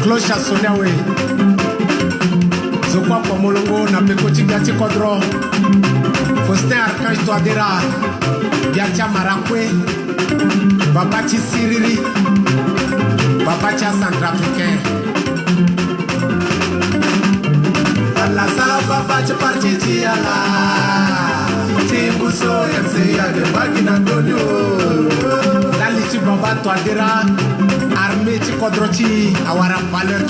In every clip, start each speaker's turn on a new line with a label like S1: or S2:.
S1: cloche à sonner, oui. Zokwa kwa molongo na pekoti gati kodro. Faustin Archange Touadéra. Biatia Marakwe. Babachi Siriri. Babacha Centrafricain. Allah sala babachi parti ala. Timbuso MCA de Bagina Antonio. Dalichi Baba Touadéra. Armée Kodrochi. Awara valeur.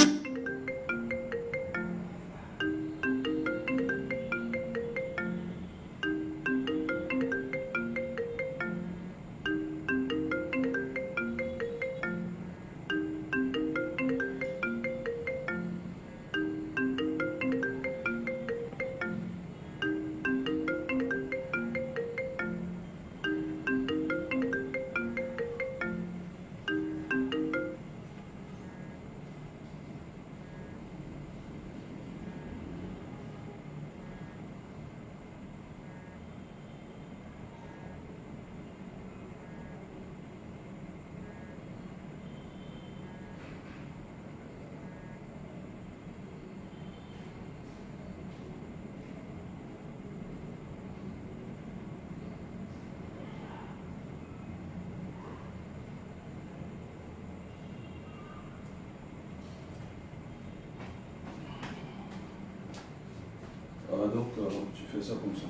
S2: Voilà, donc tu fais ça comme ça.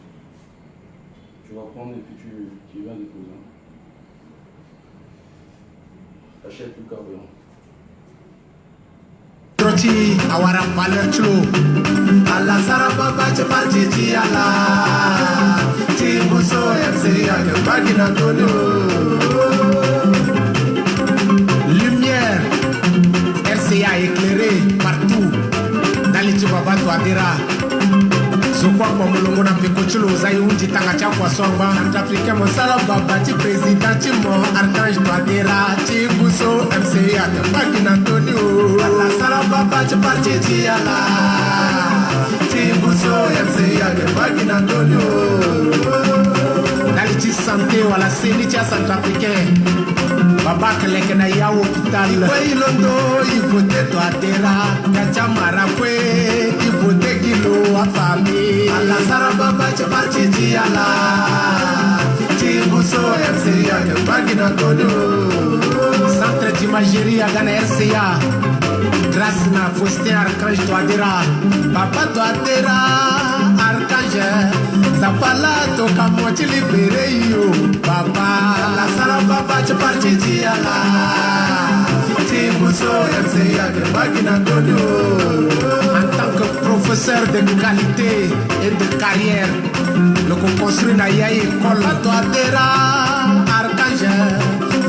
S2: Tu vas prendre et puis tu vas déposer. Achète le carburant.
S1: Trochi awara valeur chlo. Allah saraba bache parti ala. Timbuso MCA de Bagina Antonio. Lumière RCA éclairé partout. Dalichi Baba Touadéra. Zokwa kwa mulongo na pekochulo zayi unji tanga cha kwa somba. Centrafricain monsala baba ti président ti mo Archange Touadéra. Timbuso MCA de Bagina Antonio. Allah sala baba ti parti ti ala. Timbuso MCA de Bagina Antonio. Dalichi santé wala seni ti Centrafricain. Baba keleke na ya hôpital. Kwe ilondo ibote Touadéra. Kacha Marakwe ibote kilo wa famille. Allah sara baba che parti di ala. Timbuso RCA de Bagina Antonio. Centre d'imagerie à Ghana RCA. Grâce na Faustin Archange Touadéra. Papa Touadéra Archange. Zapala toka mochi libere yo Papa Allah sara baba che parti di ala. Timbuso MCA de Bagina Antonio. En tant que professeur de qualité et de carrière, le construit na ya école Touadéra Archange.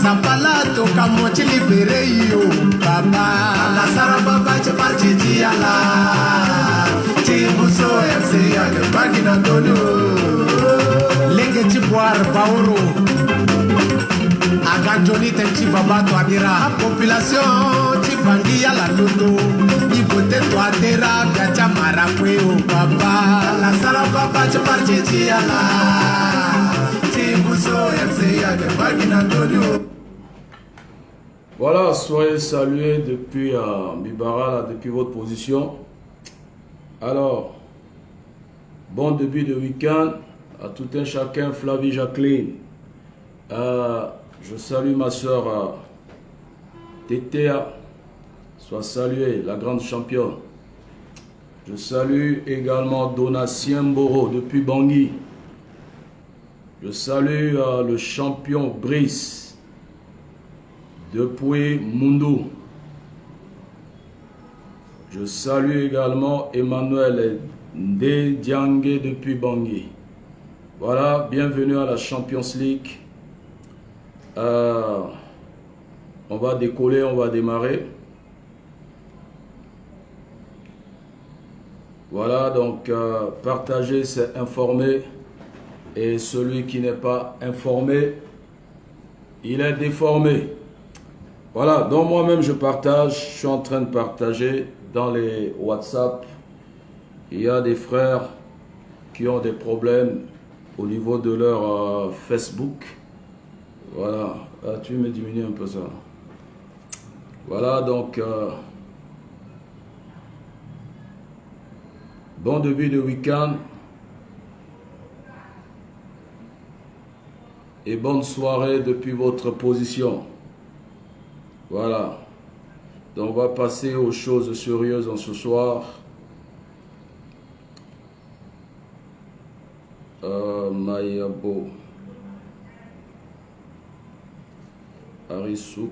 S1: Zapala toka mochi libere yo Papa Allah sara baba che parti di ala. Timbuso MCA de Bagina Antonio. Lenge ti boire baoro. Aganjoni tenchi Baba Touadéra. Population ti bangi ya la loto. Ibote Touadéra gacha Marakwe o Baba. La sala baba che parti ti ala. Timbuso MCA de Bagina Antonio.
S2: Voilà, soyez salués depuis Bibara, là, depuis votre position. Alors, bon début de week-end à tout un chacun, Flavie Jacqueline. Je salue ma soeur Tétéa, soit saluée, la grande championne. Je salue également Donatien Mboro depuis Bangui. Je salue le champion Brice depuis Mundu. Je salue également Emmanuel Ndiangue depuis Bangui. Voilà, bienvenue à la Champions League. On va décoller, on va démarrer. Voilà, donc partager, c'est informer. Et celui qui n'est pas informé, il est déformé. Voilà, donc moi-même je partage, je suis en train de partager dans les WhatsApp. Il y a des frères qui ont des problèmes au niveau de leur Facebook. Voilà, tu me diminues un peu ça. Voilà, donc Bon début de week-end. Et bonne soirée depuis votre position. Voilà. Donc on va passer aux choses sérieuses en ce soir. Mayabo. Arisou.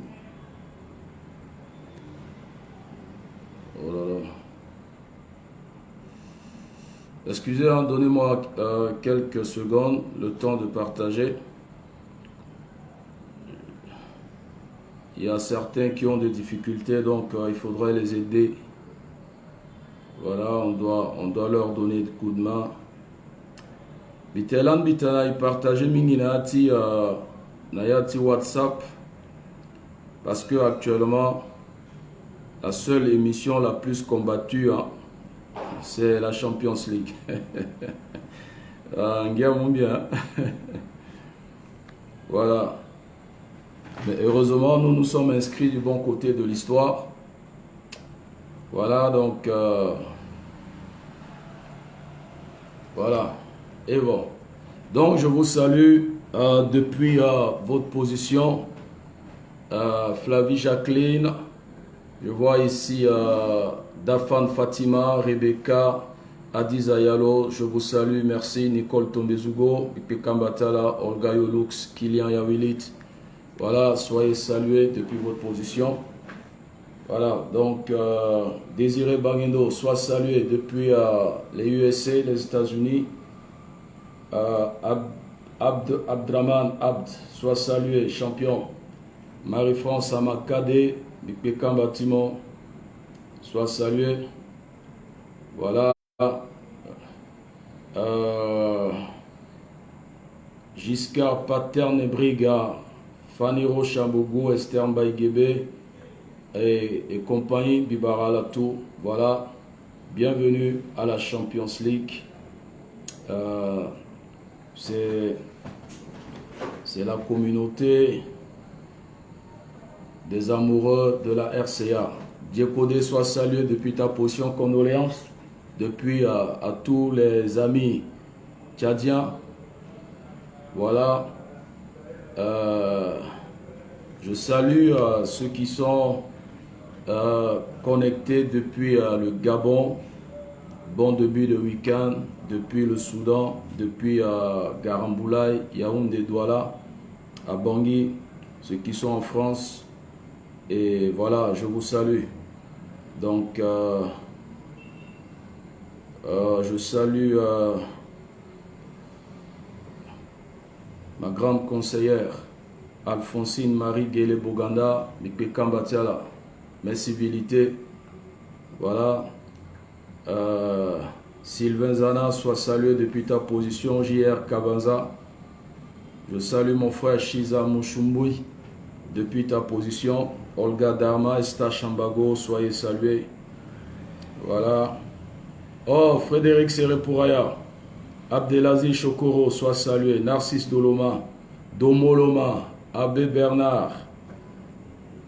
S2: Oh là là. Excusez, hein, donnez-moi quelques secondes, le temps de partager. Il y a certains qui ont des difficultés, donc il faudrait les aider. Voilà, on doit leur donner des coups de main. Bitelan bitana partager mingi nayati WhatsApp parce que actuellement la seule émission la plus combattue, hein, c'est la Champions League. Bien. Voilà. Mais heureusement, nous nous sommes inscrits du bon côté de l'histoire. Voilà, donc voilà. Et bon. Donc, je vous salue depuis votre position. Flavie Jacqueline. Je vois ici Dafan Fatima, Rebecca, Adiza Yalo. Je vous salue. Merci. Nicole Tombezugo, Kambatala, Olga Yolux, Kylian Yawilit. Voilà, soyez salués depuis votre position. Voilà, donc Désiré Bangendo, soit salué depuis les USA, les États-Unis. Abdraman Abd, soit salué, champion. Marie-France Amakade, du Pékin Bâtiment, soit salué. Voilà. Giscard Paterne Briga, Fanny Rochambougou, Esther Mbaïgebe et compagnie, Bibara Latou. Voilà. Bienvenue à la Champions League. C'est la communauté des amoureux de la RCA. Dieu Kodé soit salué depuis ta position, condoléances depuis à tous les amis tchadiens. Voilà. Je salue ceux qui sont connectés depuis le Gabon. Bon début de week-end depuis le Soudan, depuis Garamboulaye, Yaoundé, Douala, à Bangui, ceux qui sont en France. Et voilà, je vous salue. Donc, je salue ma grande conseillère, Alphonsine Marie Guélé Boganda, Mikpe Kambatiala, mes civilités. Voilà. Sylvain Zana, soit salué depuis ta position. JR Kabanza. Je salue mon frère Shiza Mouchumboui depuis ta position. Olga Dharma, Esta Chambago, soyez salués. Voilà. Oh, Frédéric Serepouraya. Abdelaziz Chokoro, soit salué. Narcisse Doloma, Domoloma, Abbé Bernard,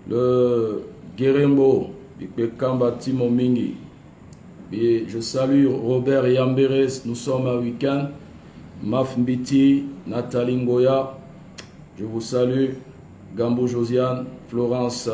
S2: le Guérembo, Kamba Timo Mingi. Et je salue Robert Yamberes, nous sommes à week-end. Maf Mbiti, Nathalie Ngoya, je vous salue. Gambo Josiane, Florence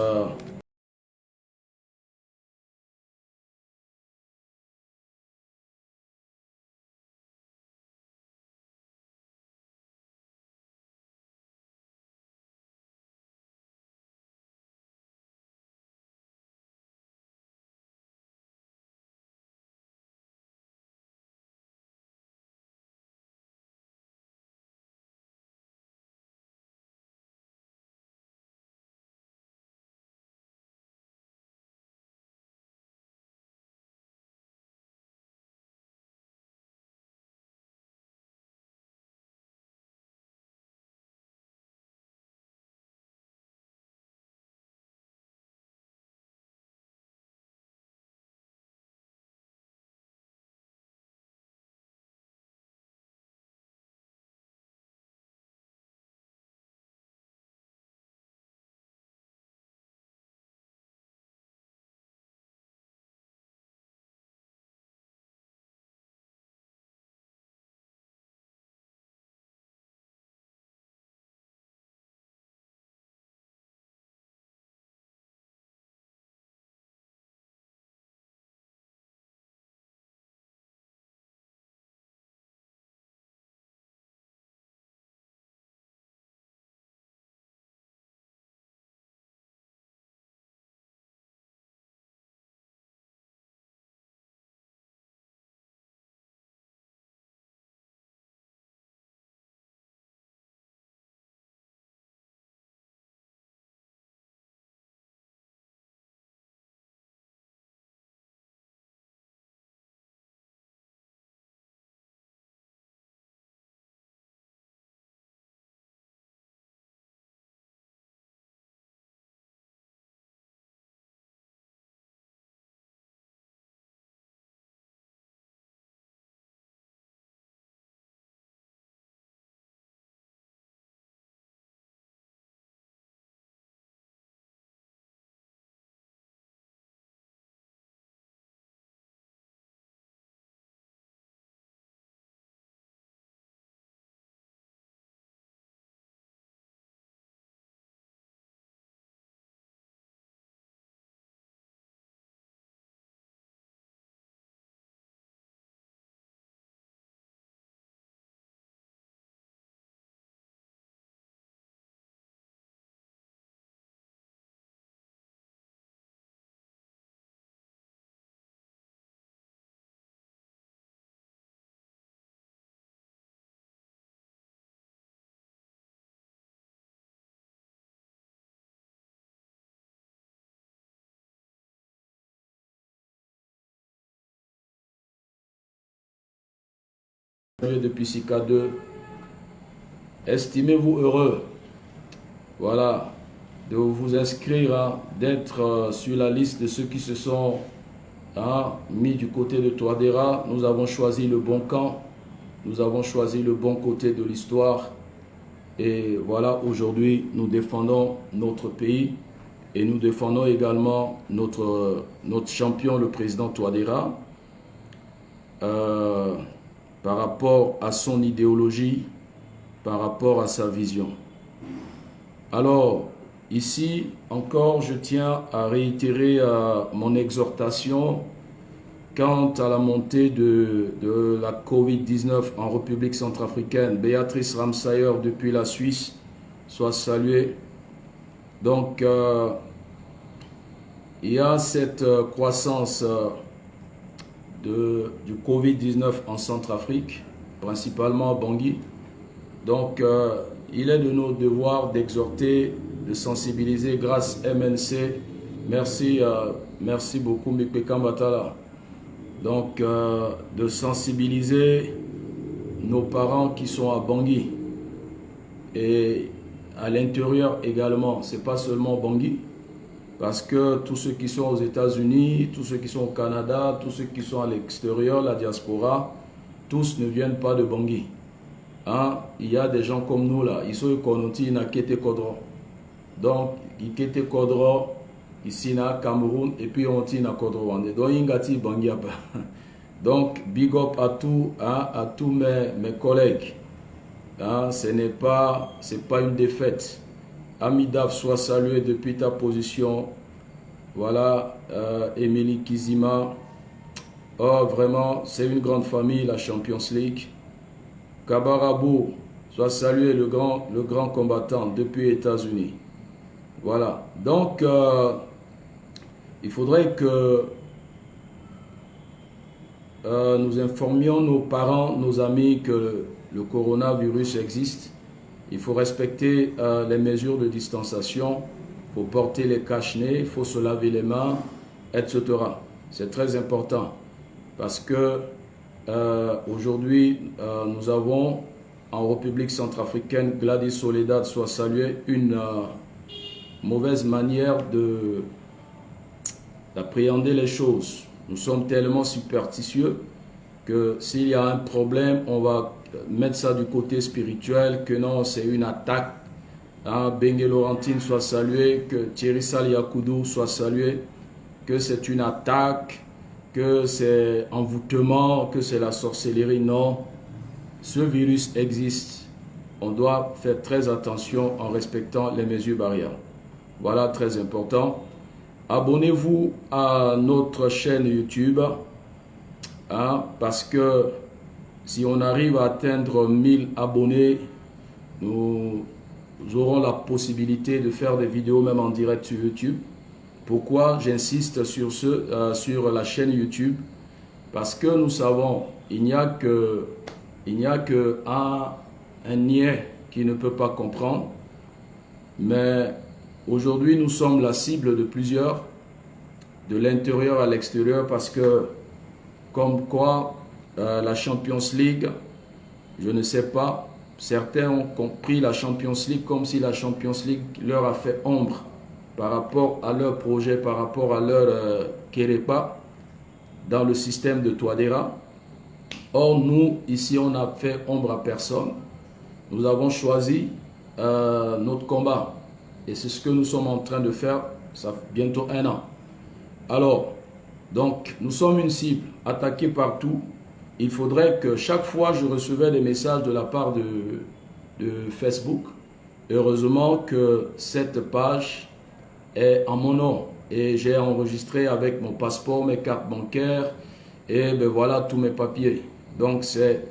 S2: depuis Sika 2. Estimez-vous heureux, voilà, de vous inscrire, hein, d'être sur la liste de ceux qui se sont, hein, mis du côté de Touadéra. Nous avons choisi le bon camp, nous avons choisi le bon côté de l'histoire. Et voilà, aujourd'hui, nous défendons notre pays et nous défendons également notre champion, le président Touadéra, par rapport à son idéologie, par rapport à sa vision. Alors, ici, encore, je tiens à réitérer mon exhortation quant à la montée de la Covid-19 en République centrafricaine. Béatrice Ramsayer, depuis la Suisse, soit saluée. Donc, il y a cette croissance du Covid-19 en Centrafrique, principalement à Bangui. Donc, il est de nos devoirs d'exhorter, de sensibiliser grâce MNC. Merci, merci beaucoup, Mipeka Mbatala. Donc, de sensibiliser nos parents qui sont à Bangui et à l'intérieur également. C'est pas seulement Bangui, parce que tous ceux qui sont aux États-Unis, tous ceux qui sont au Canada, tous ceux qui sont à l'extérieur, la diaspora, tous ne viennent pas de Bangui. Hein? Il y a des gens comme nous là, ils sont connus na Kété Kodro. Donc, ils Kété Kodro, ici na Cameroun, et puis on tient à Kodro. Donc, Ingati Bangui. Donc, big up à tous, hein, à tous mes collègues. Hein? C'est pas une défaite. Amidaf, soit salué depuis ta position. Voilà, Émilie Kizima. Oh, vraiment, c'est une grande famille, la Champions League. Kabarabou, soit salué le grand combattant depuis les États-Unis. Voilà. Donc, il faudrait que nous informions nos parents, nos amis que le coronavirus existe. Il faut respecter les mesures de distanciation. Il faut porter les cache-nez, il faut se laver les mains, etc. C'est très important parce que aujourd'hui, nous avons en République centrafricaine, Gladys Soledad soit saluée, une mauvaise manière d'appréhender les choses. Nous sommes tellement superstitieux que s'il y a un problème, on va mettre ça du côté spirituel, que non, c'est une attaque. Hein, Bengue Laurentine soit salué, que Thierry Saliakoudou soit salué, que c'est une attaque, que c'est envoûtement, que c'est la sorcellerie. Non, ce virus existe. On doit faire très attention en respectant les mesures barrières. Voilà, très important. Abonnez-vous à notre chaîne YouTube, hein, parce que si on arrive à atteindre 1000 abonnés, nous aurons la possibilité de faire des vidéos même en direct sur YouTube. Pourquoi j'insiste sur la chaîne YouTube? Parce que nous savons, il n'y a que un niais qui ne peut pas comprendre. Mais aujourd'hui, nous sommes la cible de plusieurs, de l'intérieur à l'extérieur, parce que, comme quoi, la Champions League, je ne sais pas, certains ont compris la Champions League comme si la Champions League leur a fait ombre par rapport à leur projet, par rapport à leur Kerepa dans le système de Touadéra. Or, nous, ici, on n'a fait ombre à personne. Nous avons choisi notre combat. Et c'est ce que nous sommes en train de faire, ça fait bientôt 1 an. Alors, donc, nous sommes une cible, attaquée partout. Il faudrait que chaque fois je recevais des messages de la part de Facebook. Heureusement que cette page est en mon nom. Et j'ai enregistré avec mon passeport, mes cartes bancaires et ben voilà tous mes papiers. Donc c'est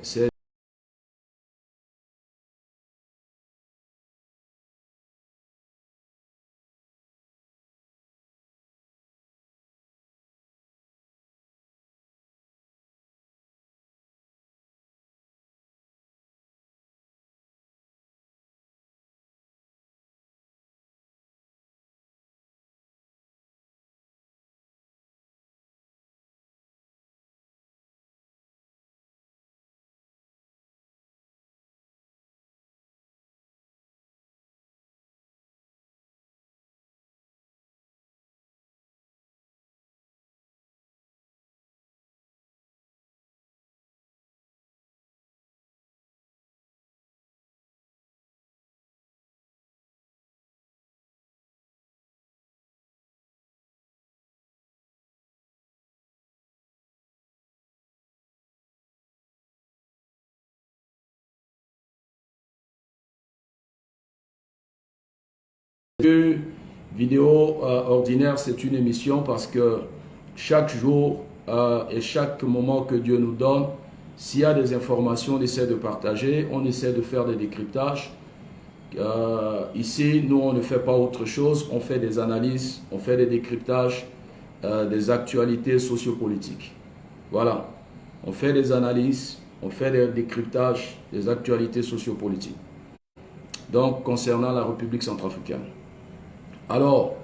S2: Une vidéo ordinaire, c'est une émission parce que chaque jour et chaque moment que Dieu nous donne, s'il y a des informations, on essaie de partager, on essaie de faire des décryptages. Ici, nous, on ne fait pas autre chose, on fait des analyses, on fait des décryptages des actualités sociopolitiques. Voilà, on fait des analyses, on fait des décryptages des actualités sociopolitiques. Donc, concernant la République centrafricaine. Alors,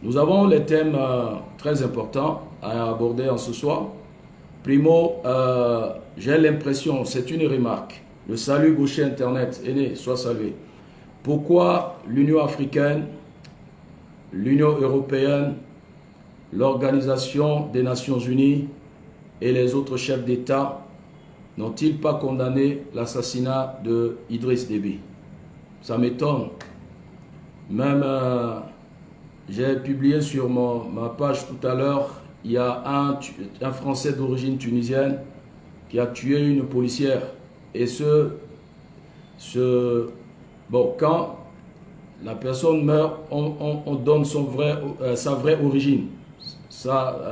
S2: nous avons les thèmes très importants à aborder en ce soir. Primo, j'ai l'impression, c'est une remarque, le salut gaucher Internet, aîné, soit salué. Pourquoi l'Union africaine, l'Union européenne, l'Organisation des Nations Unies et les autres chefs d'État n'ont-ils pas condamné l'assassinat de Idriss Déby? Ça m'étonne. Même, j'ai publié sur ma page tout à l'heure, il y a un Français d'origine tunisienne qui a tué une policière. Et bon, quand la personne meurt, on donne sa vraie origine, sa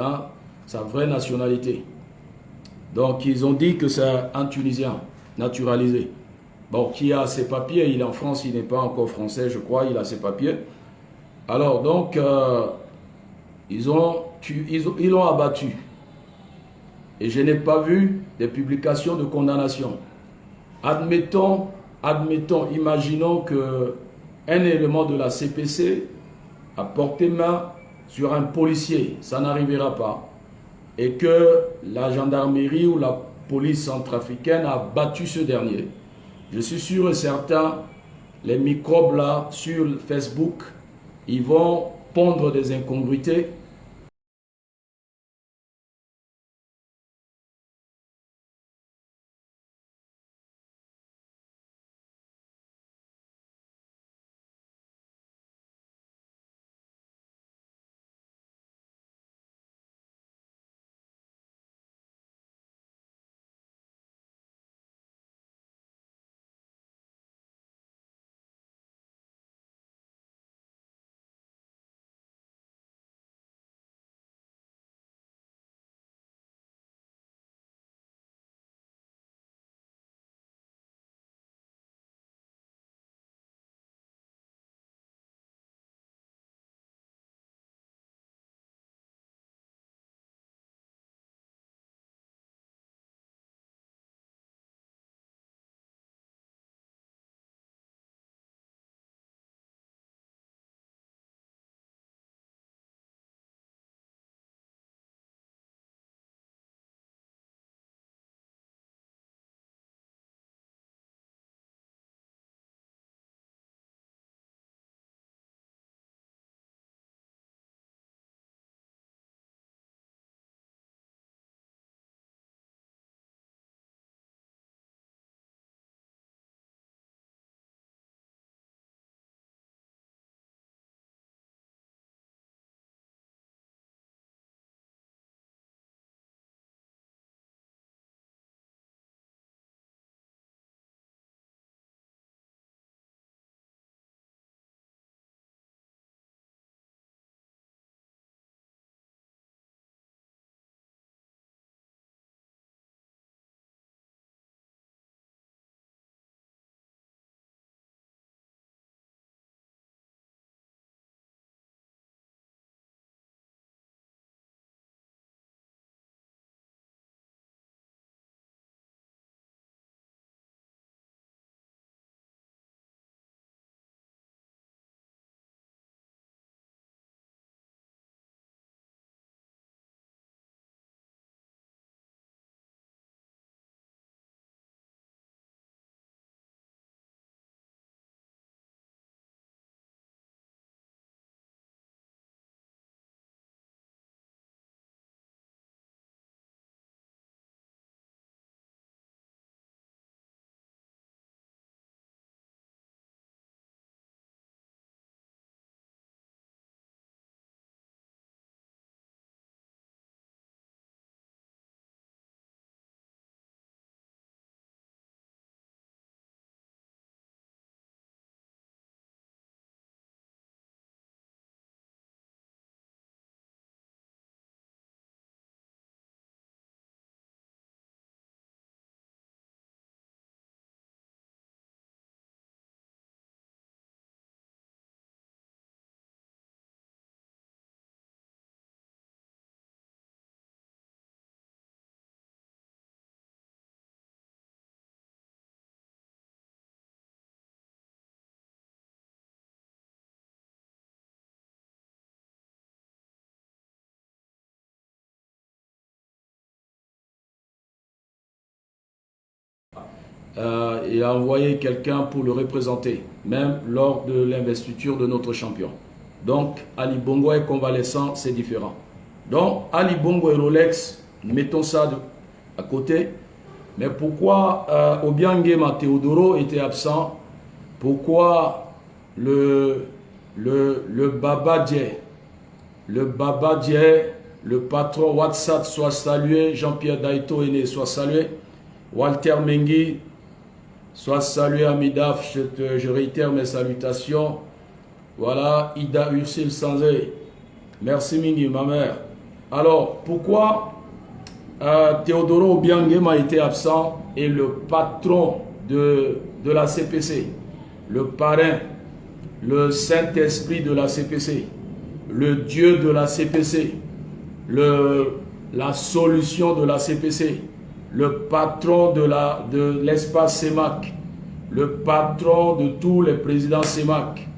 S2: vraie nationalité. Donc, ils ont dit que c'est un Tunisien naturalisé. Bon, qui a ses papiers, il est en France, il n'est pas encore français, je crois, il a ses papiers. Alors, donc, ils l'ont abattu. Et je n'ai pas vu des publications de condamnation. Admettons, imaginons qu'un élément de la CPC a porté main sur un policier, ça n'arrivera pas. Et que la gendarmerie ou la police centrafricaine a battu ce dernier. Je suis sûr et certain, les microbes là sur Facebook, ils vont pondre des incongruités il a envoyé quelqu'un pour le représenter, même lors de l'investiture de notre champion. Donc, Ali Bongo est convalescent, c'est différent. Donc, Ali Bongo et Rolex, mettons ça à côté. Mais pourquoi Obiangema Teodoro était absent? Pourquoi le Baba Dié, le patron WhatsApp soit salué, Jean-Pierre Daito Aîné soit salué, Walter Mengi soit salué, Amidaf, je réitère mes salutations. Voilà, Ida Ursule Sanzé, merci Mingi, ma mère. Alors, pourquoi Teodoro Obiangema était absent et le patron de la CPC, le parrain, le Saint-Esprit de la CPC, le Dieu de la CPC, la solution de la CPC, le patron de l'espace CEMAC, le patron de tous les présidents CEMAC.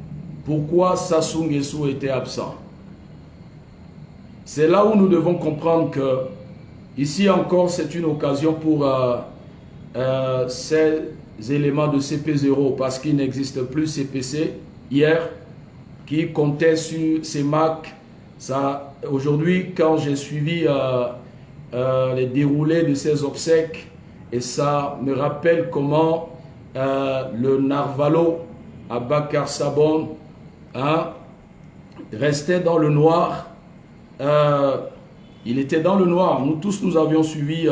S2: Pourquoi Sassou Nguesso était absent? C'est là où nous devons comprendre que ici encore c'est une occasion pour ces éléments de CP0 parce qu'il n'existe plus CPC hier qui comptait sur CEMAC. Aujourd'hui, quand j'ai suivi les déroulés de ces obsèques, et ça me rappelle comment le Narvalo, Abakar Sabon, restait dans le noir. Il était dans le noir. Nous tous, nous avions suivi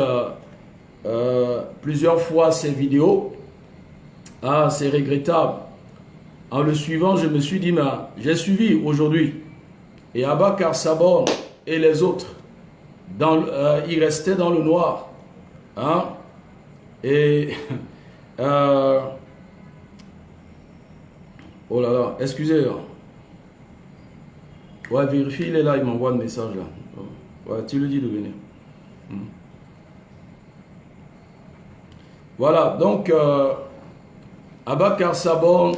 S2: plusieurs fois ces vidéos. C'est regrettable. En le suivant, je me suis dit, mais j'ai suivi aujourd'hui. Et Abakar Sabon et les autres, ils restaient dans le noir. Et oh là là, excusez. Ouais, vérifie, il est là, il m'envoie un message là. Ouais, tu lui dis de venir. Voilà, donc Abakar Sabon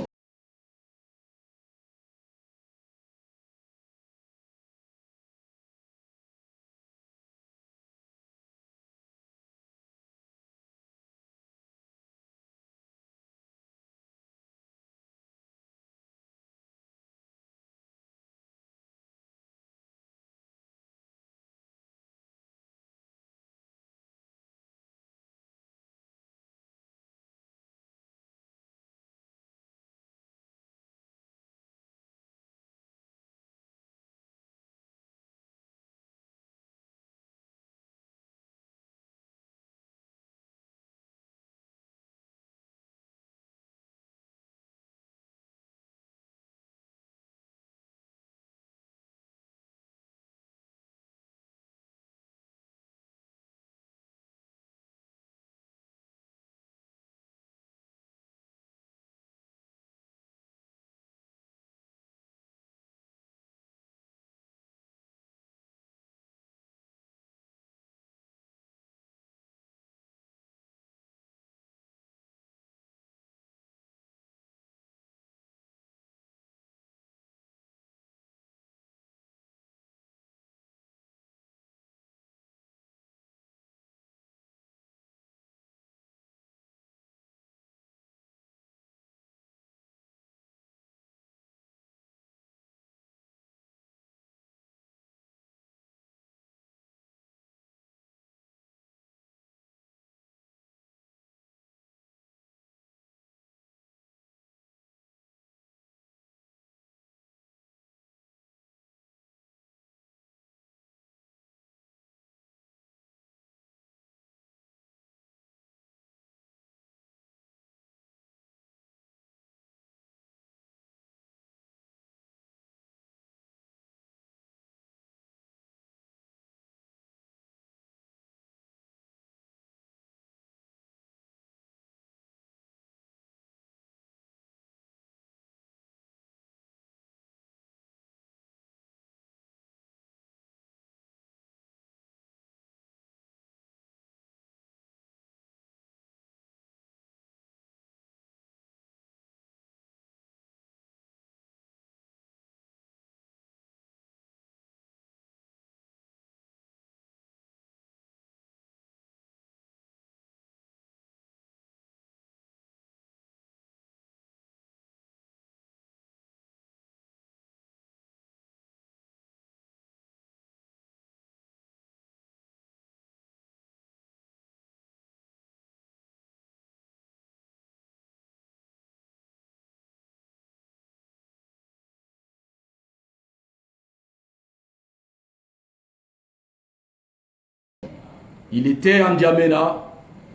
S2: Il était en N'Djamena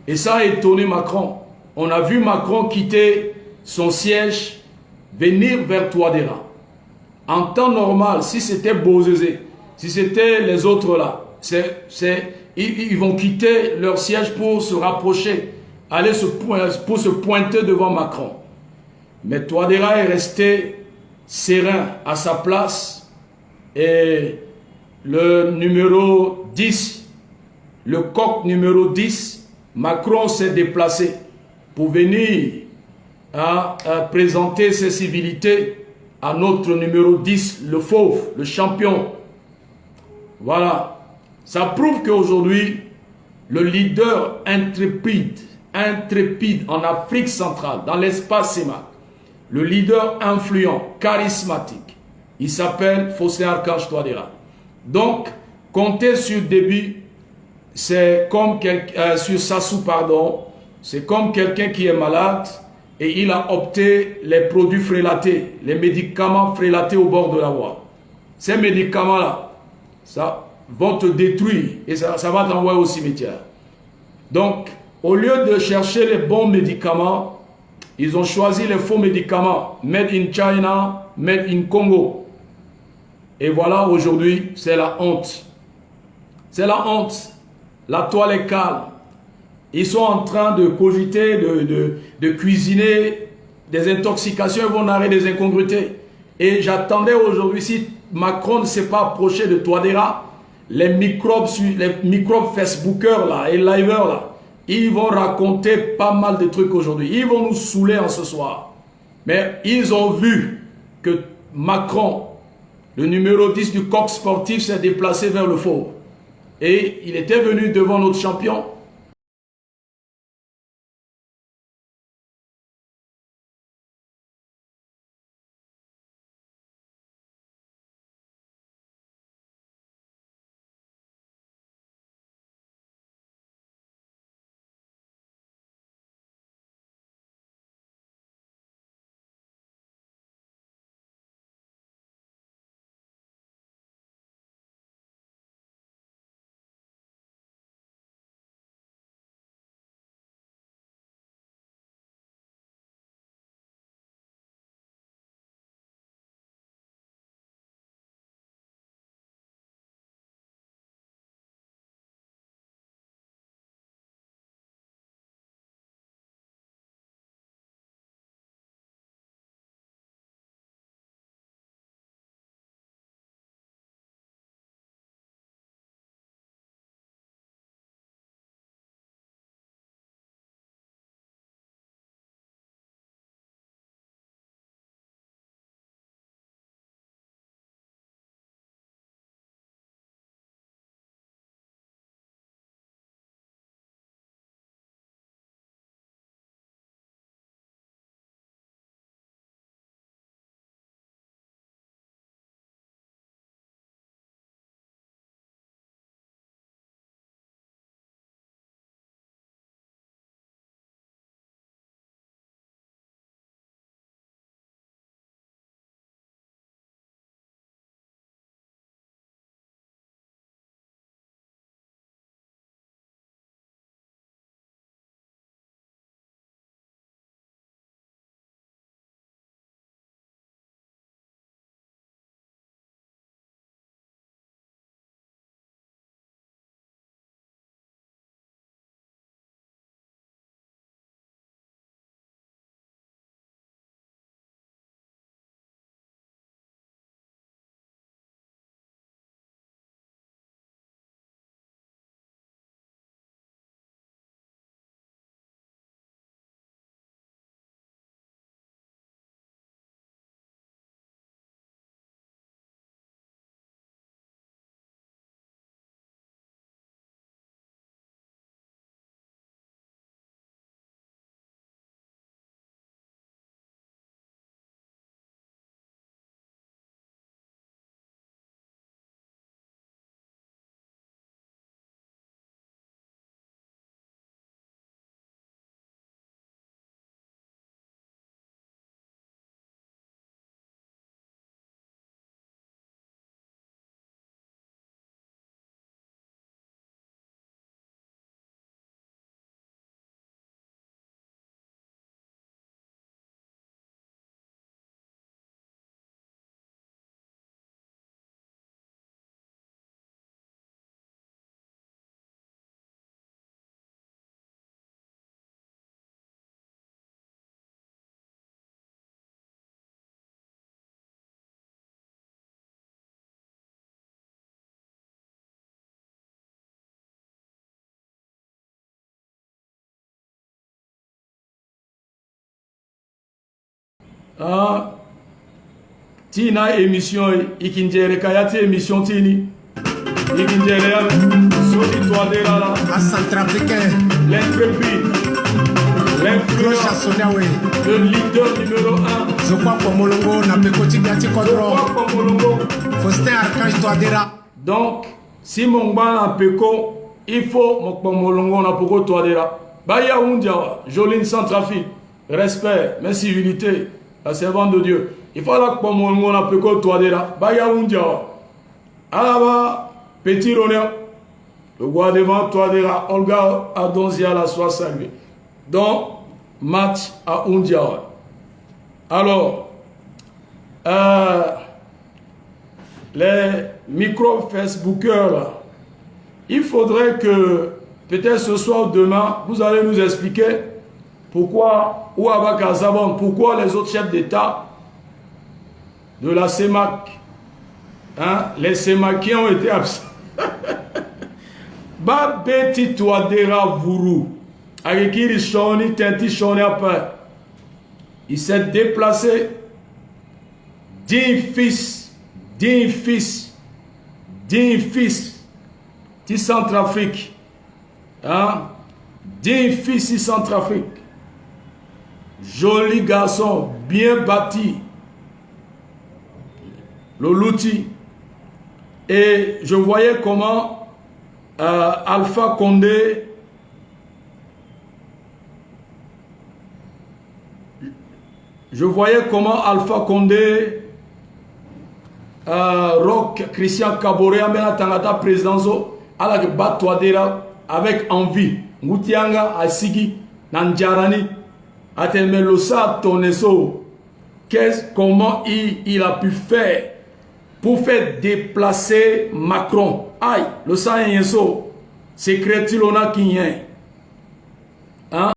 S2: et ça a étonné Macron. On a vu Macron quitter son siège, venir vers Touadéra. En temps normal, si c'était Bozézé, si c'était les autres là, ils vont quitter leur siège pour se rapprocher, aller pour se pointer devant Macron. Mais Touadéra est resté serein à sa place et le numéro 10, le coq numéro 10, Macron s'est déplacé pour venir à présenter ses civilités à notre numéro 10, le fauve, le champion. Voilà. Ça prouve qu'aujourd'hui, le leader intrépide en Afrique centrale, dans l'espace CEMAC, le leader influent, charismatique, il s'appelle Fossé Archange Touadéra. Donc, compter sur Déby, c'est comme sur Sassou, pardon, c'est comme quelqu'un qui est malade et il a opté les produits frélatés, les médicaments frélatés au bord de la voie. Ces médicaments-là, ça vont te détruire et ça va t'envoyer au cimetière. Donc, au lieu de chercher les bons médicaments, ils ont choisi les faux médicaments, made in China, made in Congo. Et voilà, aujourd'hui, c'est la honte. C'est la honte. La toile est calme. Ils sont en train de cogiter, de cuisiner des intoxications, ils vont narrer des incongruités. Et j'attendais aujourd'hui, si Macron ne s'est pas approché de Touadéra, les microbes Facebookers là, et livers là, ils vont raconter pas mal de trucs aujourd'hui. Ils vont nous saouler en ce soir. Mais ils ont vu que Macron, le numéro 10 du coq sportif, s'est déplacé vers le fauve. Et il était venu devant notre champion. Ah, tina émission ikinjere kayati émission tini ikinjere ya soli toadera la
S1: à Centrafricain,
S2: l'intrépide
S1: Cloche à
S2: l'influent
S1: Sonia, oui.
S2: le leader numéro 1
S1: Zokwa Pomolongo, na Pekoti Gati Kodro, Faustin Archange Toadera.
S2: donc si mon ban a peko il faut mon pomolongo na poko toadera baya undia Joline Centrafrique respect mais civilité la servante de Dieu il faut la pomolongo na peko toadera baya undia alaba petit honneur le roi devant toadera Olga Adonzia la soit saluée donc match à undia alors les micro-facebookers là, il faudrait que peut-être ce soir ou demain, vous allez nous expliquer pourquoi, ou avec Azabon, pourquoi les autres chefs d'État de la CEMAC, hein, les CEMAC qui ont été absents. Ba beti toadera vuru, agikiri shoni tenti shoni après. Il s'est déplacé d'un fils de Centrafrique, hein? D'un fils de Centrafrique, joli garçon, bien bâti, Loluti, et je voyais comment Alpha Condé Rock Christian Kabore amena tangata présidence à la batouadera avec envie Moutianga Asigi Nanjarani Atemelosa Toneso comment il a pu faire pour faire déplacer Macron aïe le sang yenso secret tilona kinyen hein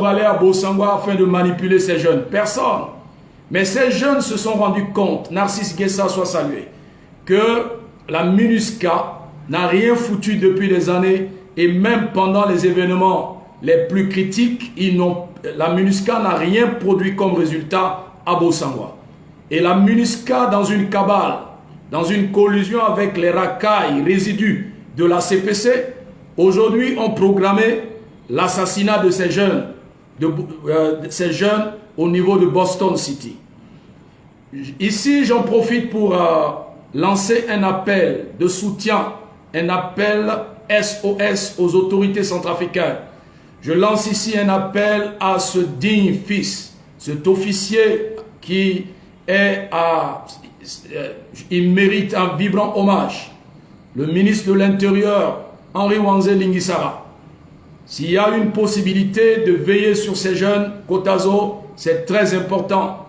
S2: va aller à Bosangwa afin de manipuler ces jeunes. Personne. Mais ces jeunes se sont rendus compte, Narcisse Guessa soit salué, que la MINUSCA n'a rien foutu depuis des années et même pendant les événements les plus critiques, la MINUSCA n'a rien produit comme résultat à Bosangwa. Et la MINUSCA, dans une cabale, dans une collusion avec les racailles résidus de la CPC, aujourd'hui ont programmé l'assassinat de ces jeunes, au niveau de Boston City. Ici, j'en profite pour lancer un appel de soutien, un appel SOS aux autorités centrafricaines. Je lance ici un appel à ce digne fils, cet officier qui est il mérite un vibrant hommage. Le ministre de l'Intérieur, Henri Wanze Lingisara. S'il y a une possibilité de veiller sur ces jeunes, Kotazo, c'est très important.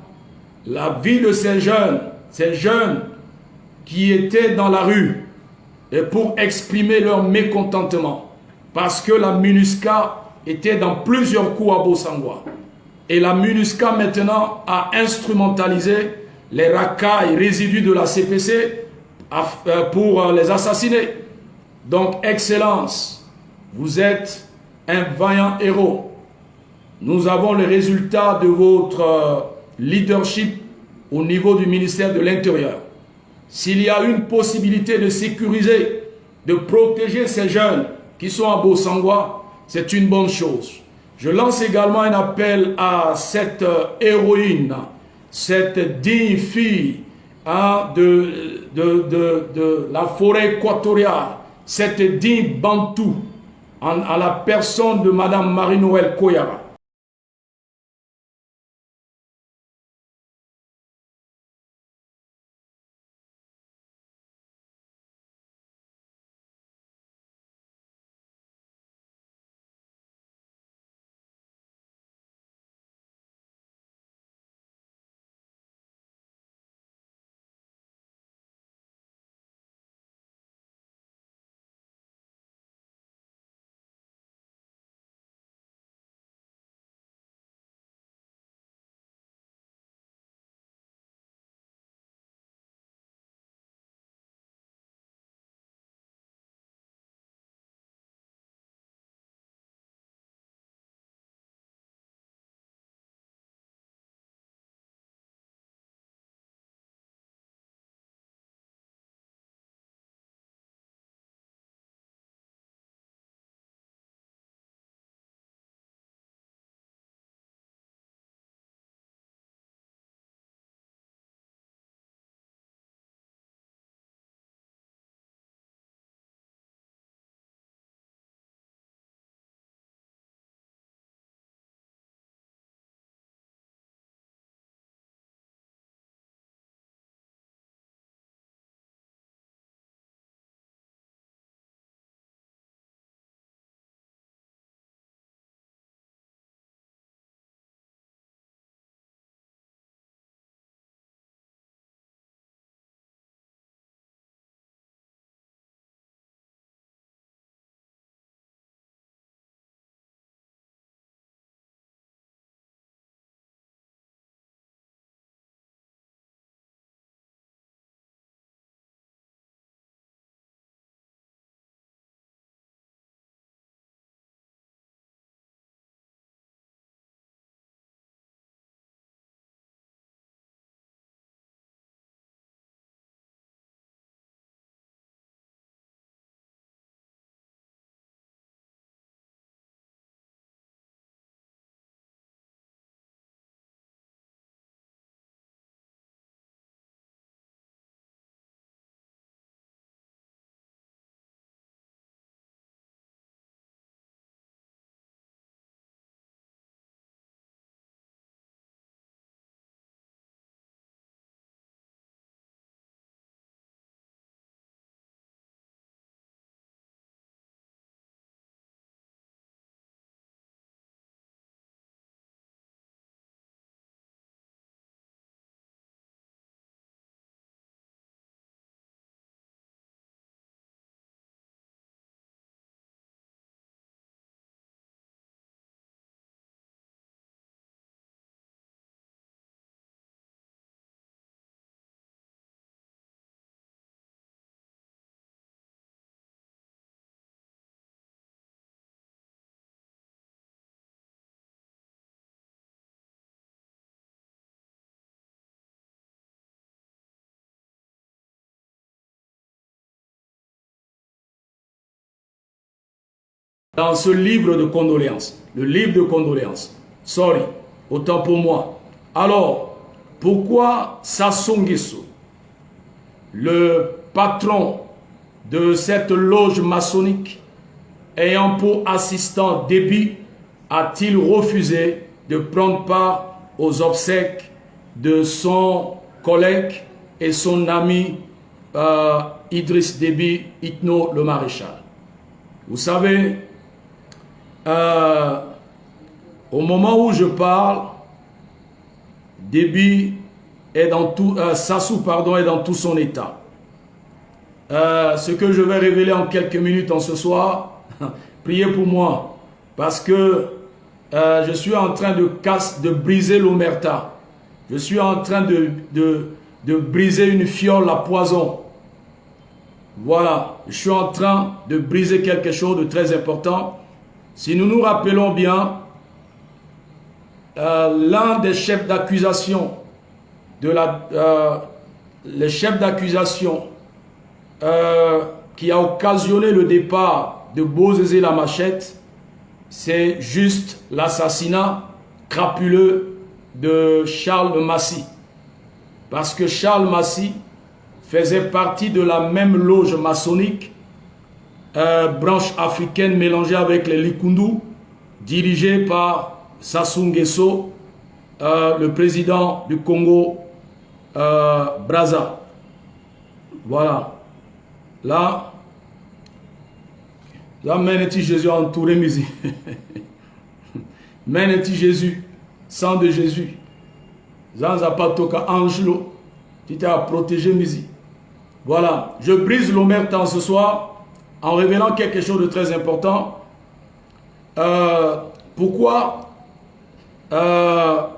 S2: La vie de ces jeunes qui étaient dans la rue, et pour exprimer leur mécontentement, parce que la MINUSCA était dans plusieurs coups à Bosangwa. Et la MINUSCA maintenant a instrumentalisé les racailles résidus de la CPC pour les assassiner. Donc, Excellence, vous êtes un vaillant héros. Nous avons les résultats de votre leadership au niveau du ministère de l'Intérieur. S'il y a une possibilité de sécuriser, de protéger ces jeunes qui sont à Bosangwa, c'est une bonne chose. Je lance également un appel à cette héroïne, cette digne fille de la forêt équatoriale, cette digne Bantou, à la personne de Madame Marie-Noël Koyara. dans ce livre de condoléances. Le livre de condoléances. Sorry, autant pour moi. Alors, pourquoi Sassou Nguesso, le patron de cette loge maçonnique, ayant pour assistant Déby, a-t-il refusé de prendre part aux obsèques de son collègue et son ami Idriss Déby Itno le maréchal? Vous savez, au moment où je parle, Déby est dans tout, Sassou pardon, est dans tout son état. Ce que je vais révéler en quelques minutes en ce soir, priez pour moi, parce que je suis en train de briser l'omerta. Je suis en train de briser une fiole à poison. Voilà, je suis en train de briser quelque chose de très important. Si nous nous rappelons bien, l'un des chefs d'accusation les chefs d'accusation qui a occasionné le départ de Bozézé la Machette, c'est juste l'assassinat crapuleux de Charles Massy. Parce que Charles Massy faisait partie de la même loge maçonnique, branche africaine mélangée avec les Likundu, dirigée par Sassou Nguesso, le président du Congo, Brazza. Voilà. Là, Ménéti Jésus a entouré Misi. Ménéti Jésus, sang de Jésus. Zanzapatoka Angelo, qui t'a protégé Misi. Voilà, je brise l'omerta ce soir en révélant quelque chose de très important. Pourquoi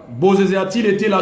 S2: Bozézé a-t-il été la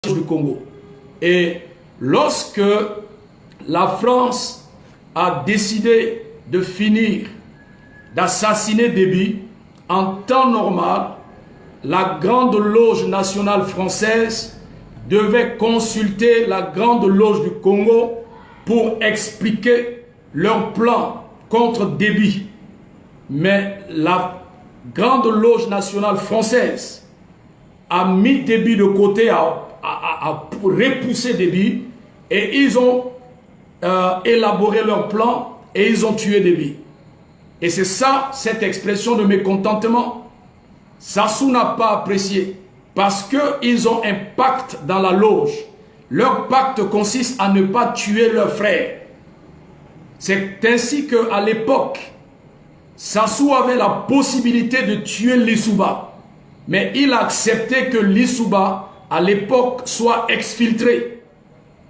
S2: du Congo. Et lorsque la France a décidé de finir d'assassiner Déby, en temps normal, la Grande Loge nationale française devait consulter la Grande Loge du Congo pour expliquer leur plan contre Déby. Mais la Grande Loge nationale française a mis Déby de côté, a repoussé Déby, et ils ont élaboré leur plan et ils ont tué Déby. Et c'est ça, cette expression de mécontentement. Sassou n'a pas apprécié parce qu'ils ont un pacte dans la loge. Leur pacte consiste à ne pas tuer leurs frères. C'est ainsi qu'à l'époque, Sassou avait la possibilité de tuer Lissouba. Mais il a accepté que Lissouba, à l'époque, soit exfiltré.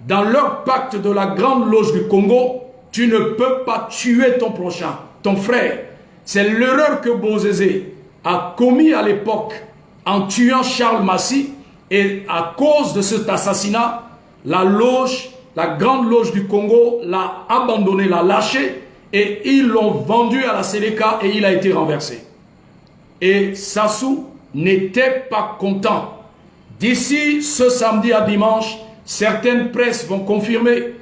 S2: Dans leur pacte de la Grande Loge du Congo, tu ne peux pas tuer ton prochain, ton frère. C'est l'erreur que Bozézé a commis à l'époque en tuant Charles Massy, et à cause de cet assassinat, la loge, la Grande Loge du Congo l'a abandonné, l'a lâché, et ils l'ont vendu à la Séléka et il a été renversé. Et Sassou n'était pas content. D'ici ce samedi à dimanche, certaines presses vont confirmer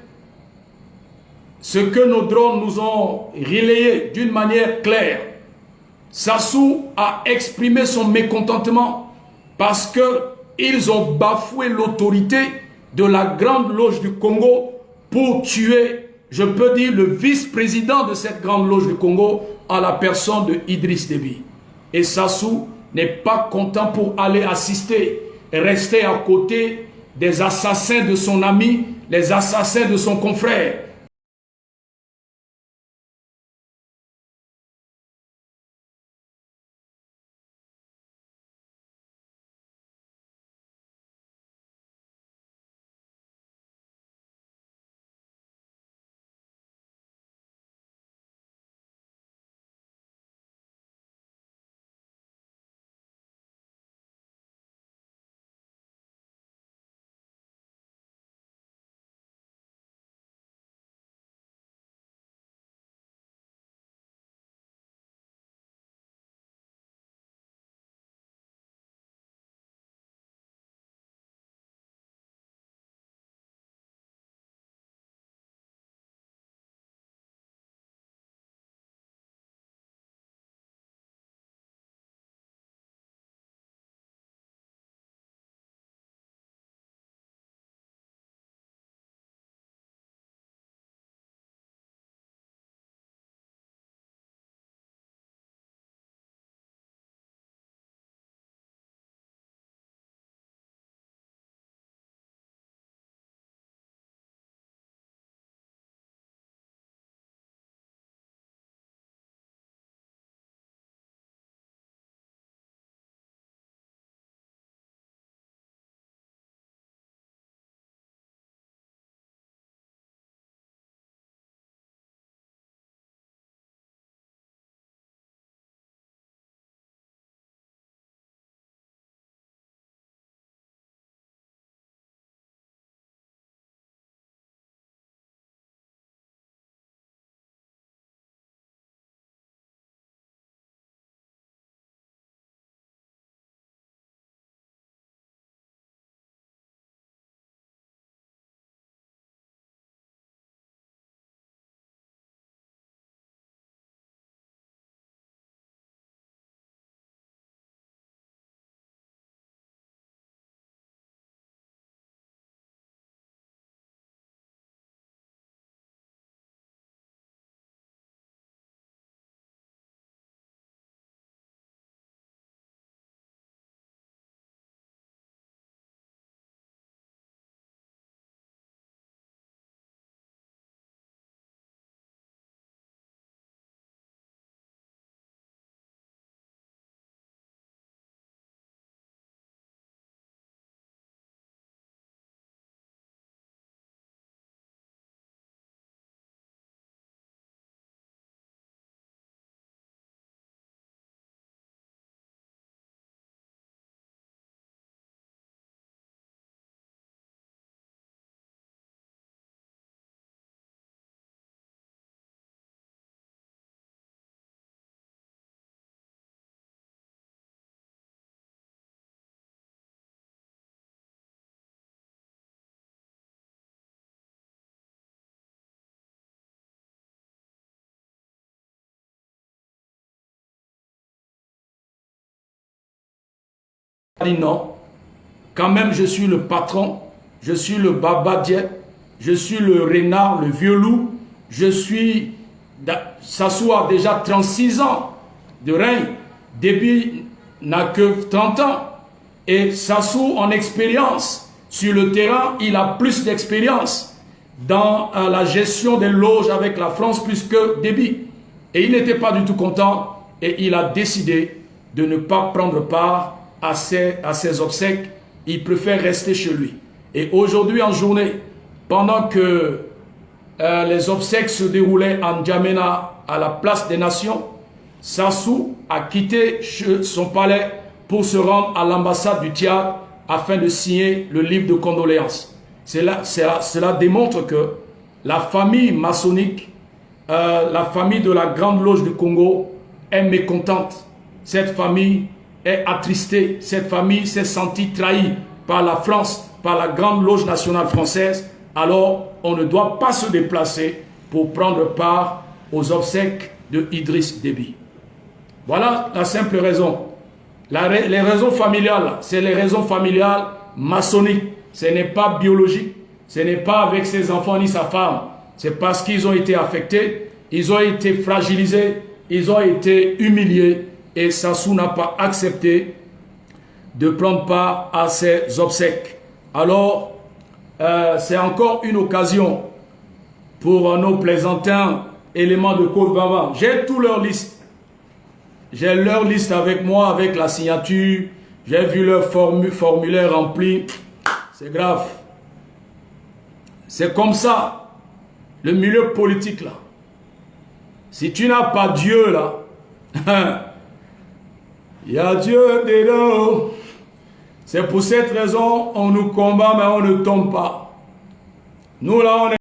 S2: ce que nos drones nous ont relayé d'une manière claire. Sassou a exprimé son mécontentement parce qu'ils ont bafoué l'autorité de la Grande Loge du Congo pour tuer, je peux dire, le vice-président de cette Grande Loge du Congo en la personne de Idriss Déby. Et Sassou n'est pas content pour aller assister et rester à côté des assassins de son ami, les assassins de son confrère. dit non. Quand même, je suis le patron, je suis le babadier, je suis le renard, le vieux loup. Je suis... Sassou a déjà 36 ans de règne. Déby n'a que 30 ans. Et Sassou, en expérience sur le terrain, il a plus d'expérience dans la gestion des loges avec la France plus que Déby. Et il n'était pas du tout content et il a décidé de ne pas prendre part à ses obsèques. Il préfère rester chez lui. Et aujourd'hui en journée, pendant que les obsèques se déroulaient en N'Djamena à la place des Nations, Sassou a quitté son palais pour se rendre à l'ambassade du Tchad afin de signer le livre de condoléances. Cela démontre que la famille maçonnique, la famille de la Grande Loge du Congo est mécontente. Cette famille est attristée. Cette famille s'est sentie trahie par la France, par la Grande Loge nationale française. Alors, on ne doit pas se déplacer pour prendre part aux obsèques de Idriss Déby. Voilà la simple raison. Les raisons familiales, c'est les raisons familiales maçonniques. Ce n'est pas biologique. Ce n'est pas avec ses enfants ni sa femme. C'est parce qu'ils ont été affectés, ils ont été fragilisés, ils ont été humiliés. Et Sassou n'a pas accepté de prendre part à ces obsèques. Alors, c'est encore une occasion pour nos plaisantins éléments de Côte-Vava. J'ai toute leur liste. J'ai leur liste avec moi, avec la signature. J'ai vu leur formulaire rempli. C'est grave. C'est comme ça, le milieu politique là. Si tu n'as pas Dieu là, il y a Dieu dedans. C'est pour cette raison on nous combat mais on ne tombe pas. Nous là on est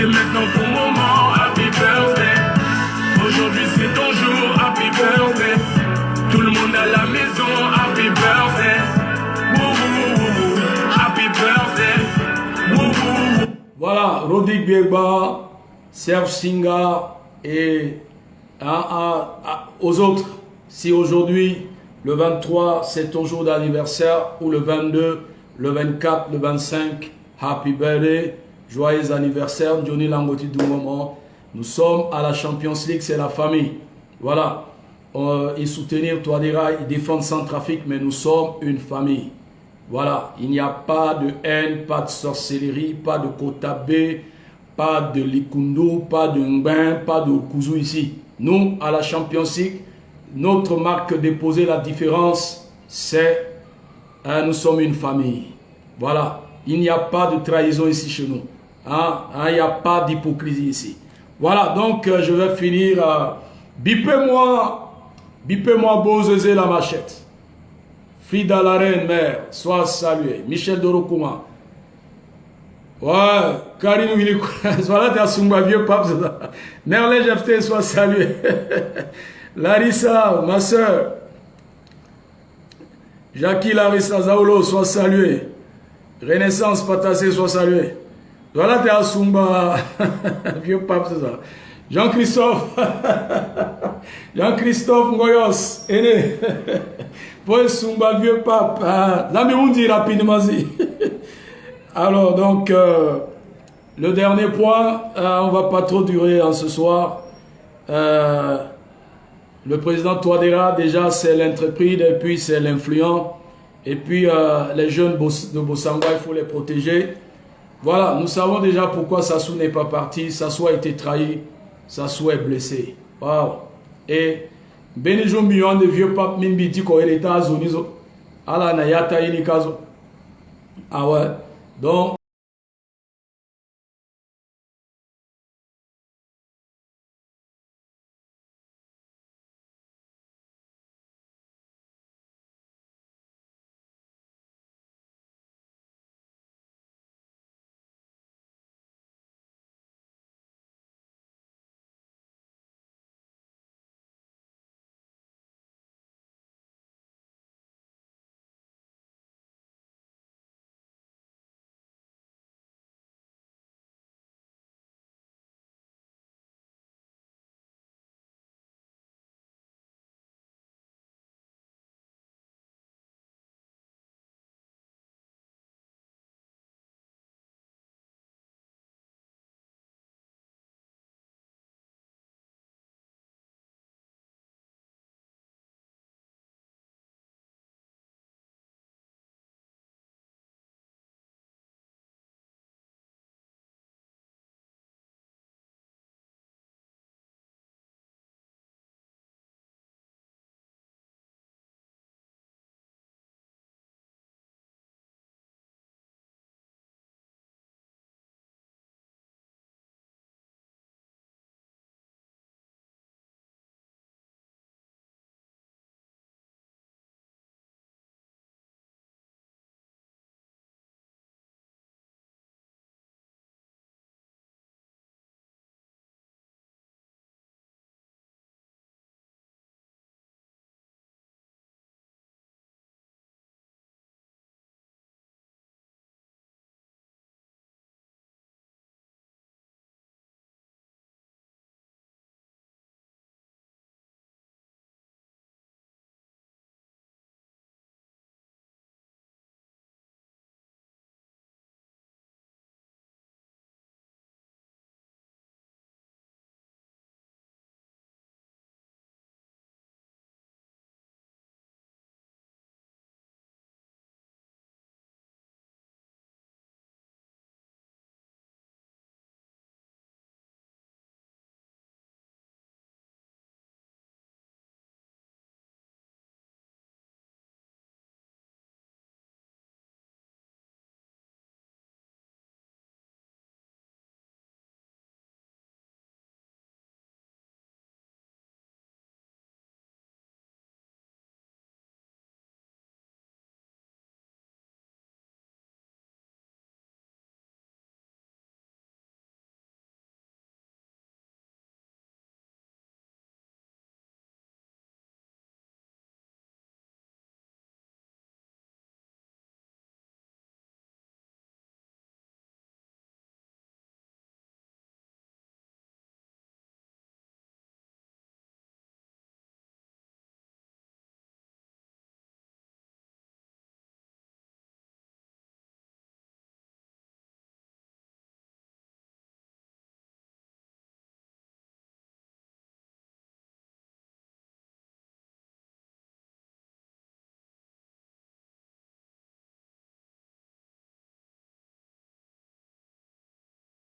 S3: c'est maintenant ton moment. Happy birthday. Aujourd'hui c'est ton jour. Happy birthday. Tout le monde à la maison. Happy birthday. Woo, woo, woo, woo. Happy birthday. Woo, woo, woo.
S2: Voilà, Rodik Biegba, Serge Singa et aux autres. Si aujourd'hui, le 23, c'est ton jour d'anniversaire, ou le 22, le 24, le 25, happy birthday, joyeux anniversaire, Johnny Langoti du moment. Nous sommes à la Champions League, c'est la famille. Voilà, ils soutenir Touadéra, ils défendent Centrafrique, mais nous sommes une famille. Voilà, il n'y a pas de haine, pas de sorcellerie, pas de Kotabe, pas de Likundu, pas de Ngben, pas de Kuzu ici. Nous, à la Champions League, notre marque déposée, la différence, c'est nous sommes une famille. Voilà, il n'y a pas de trahison ici chez nous. Il n'y a pas d'hypocrisie ici. Voilà, donc je vais finir. Bipez-moi Bozezé la machette. Frida la reine mère, sois salué. Michel Dorokuma. Ouais, Karine Willy, voilà, t'es à Sumba, vieux pape. Merle Jefté, sois salué. Larissa, ma soeur. Jackie Larissa Zaolo, sois salué. Renaissance Patassé, sois salué. Voilà, t'es à Sumba, vieux pape, c'est ça. Jean-Christophe. Jean-Christophe Ngoyos, aîné. Pour Sumba, vieux pape. Là, mais on dit rapidement. Alors, donc, le dernier point, on ne va pas trop durer ce soir. Le président Touadéra, déjà, c'est l'intrépide, et puis c'est l'influent. Et puis, les jeunes de Bossangwa, il faut les protéger. Voilà, nous savons déjà pourquoi Sassou n'est pas parti. Sassou a été trahi, Sassou est blessé. Wow. Et Benijou Mion de vieux pape Mimbiti ko il était à Zonizo. Ala na yata inikazo. Ah ouais. Donc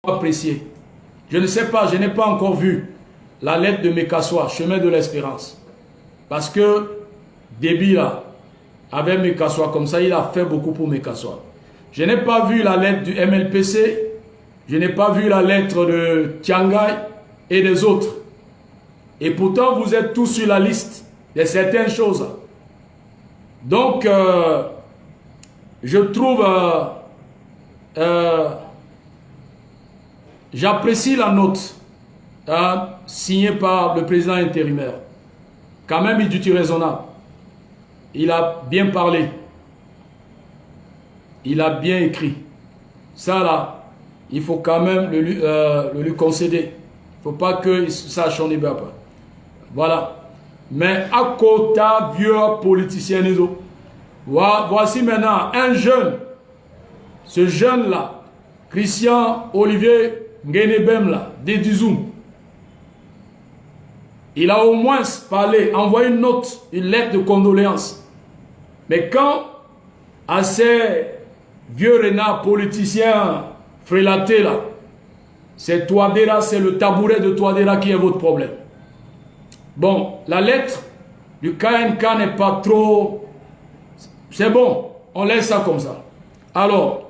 S2: apprécié. Je ne sais pas, je n'ai pas encore vu la lettre de Mekassoua, chemin de l'espérance. Parce que Déby là, avec Mekassoua, comme ça, il a fait beaucoup pour Mekassoua. Je n'ai pas vu la lettre du MLPC, je n'ai pas vu la lettre de Tiangai et des autres. Et pourtant, vous êtes tous sur la liste de certaines choses. Donc, je trouve... j'apprécie la note signée par le président intérimaire. Quand même, il est raisonnable. Il a bien parlé. Il a bien écrit. Ça là, il faut quand même le lui concéder. Il ne faut pas que ça change pas. Voilà. Mais à côté vieux politicien, voici maintenant un jeune. Ce jeune là, Christian Olivier Ngenebem là, de Dizou. Il a au moins parlé, envoyé une note, une lettre de condoléances. Mais quand à ces vieux renards politiciens frélatés là, c'est Touadéra, c'est le tabouret de Touadéra qui est votre problème. Bon, la lettre du KNK n'est pas trop... C'est bon, on laisse ça comme ça. Alors,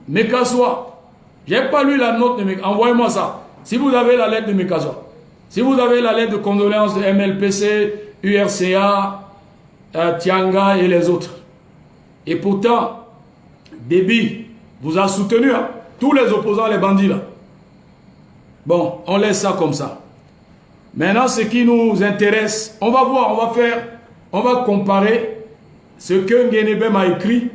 S2: Mekassoua, je n'ai pas lu la note de Mekassoua, envoyez-moi ça. Si vous avez la lettre de Mekassoua, si vous avez la lettre de condoléances de MLPC, URCA, Tianga et les autres. Et pourtant, Déby vous a soutenu, hein, tous les opposants, les bandits là. Bon, on laisse ça comme ça. Maintenant, ce qui nous intéresse, on va voir, on va comparer ce que Ngenebem a écrit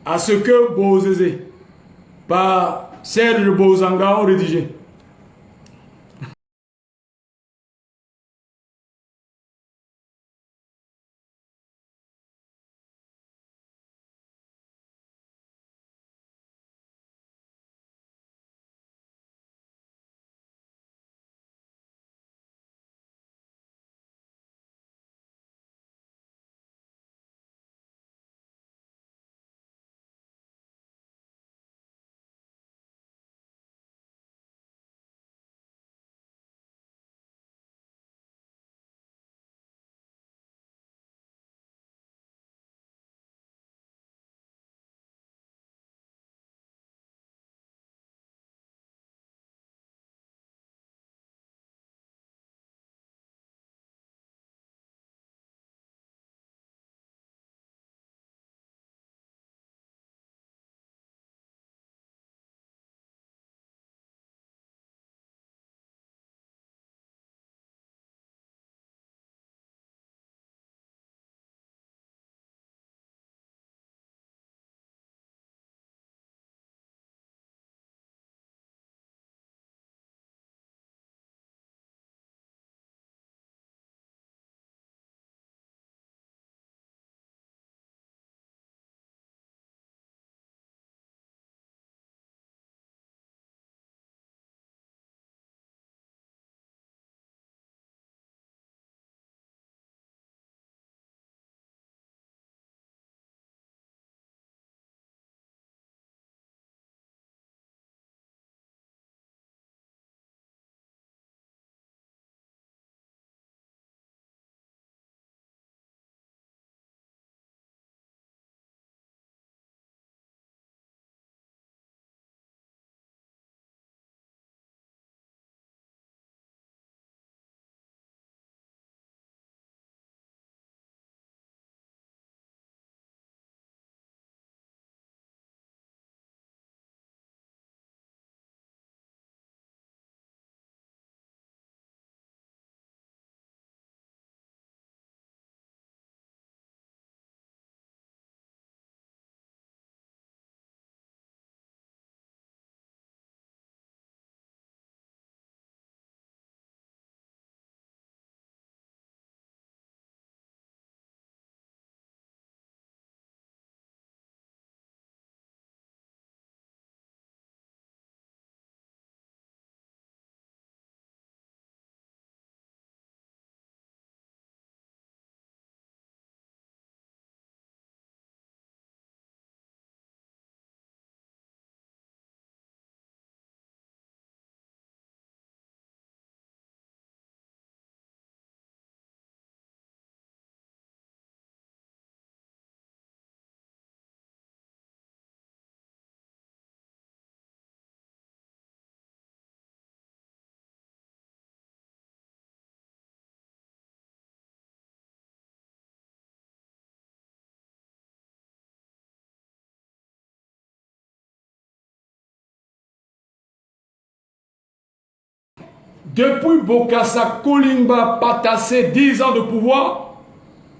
S2: à ce que Bozézé, par Serge Bozanga, ont rédigé. depuis Bokassa Kolingba Patassé, 10 ans de pouvoir,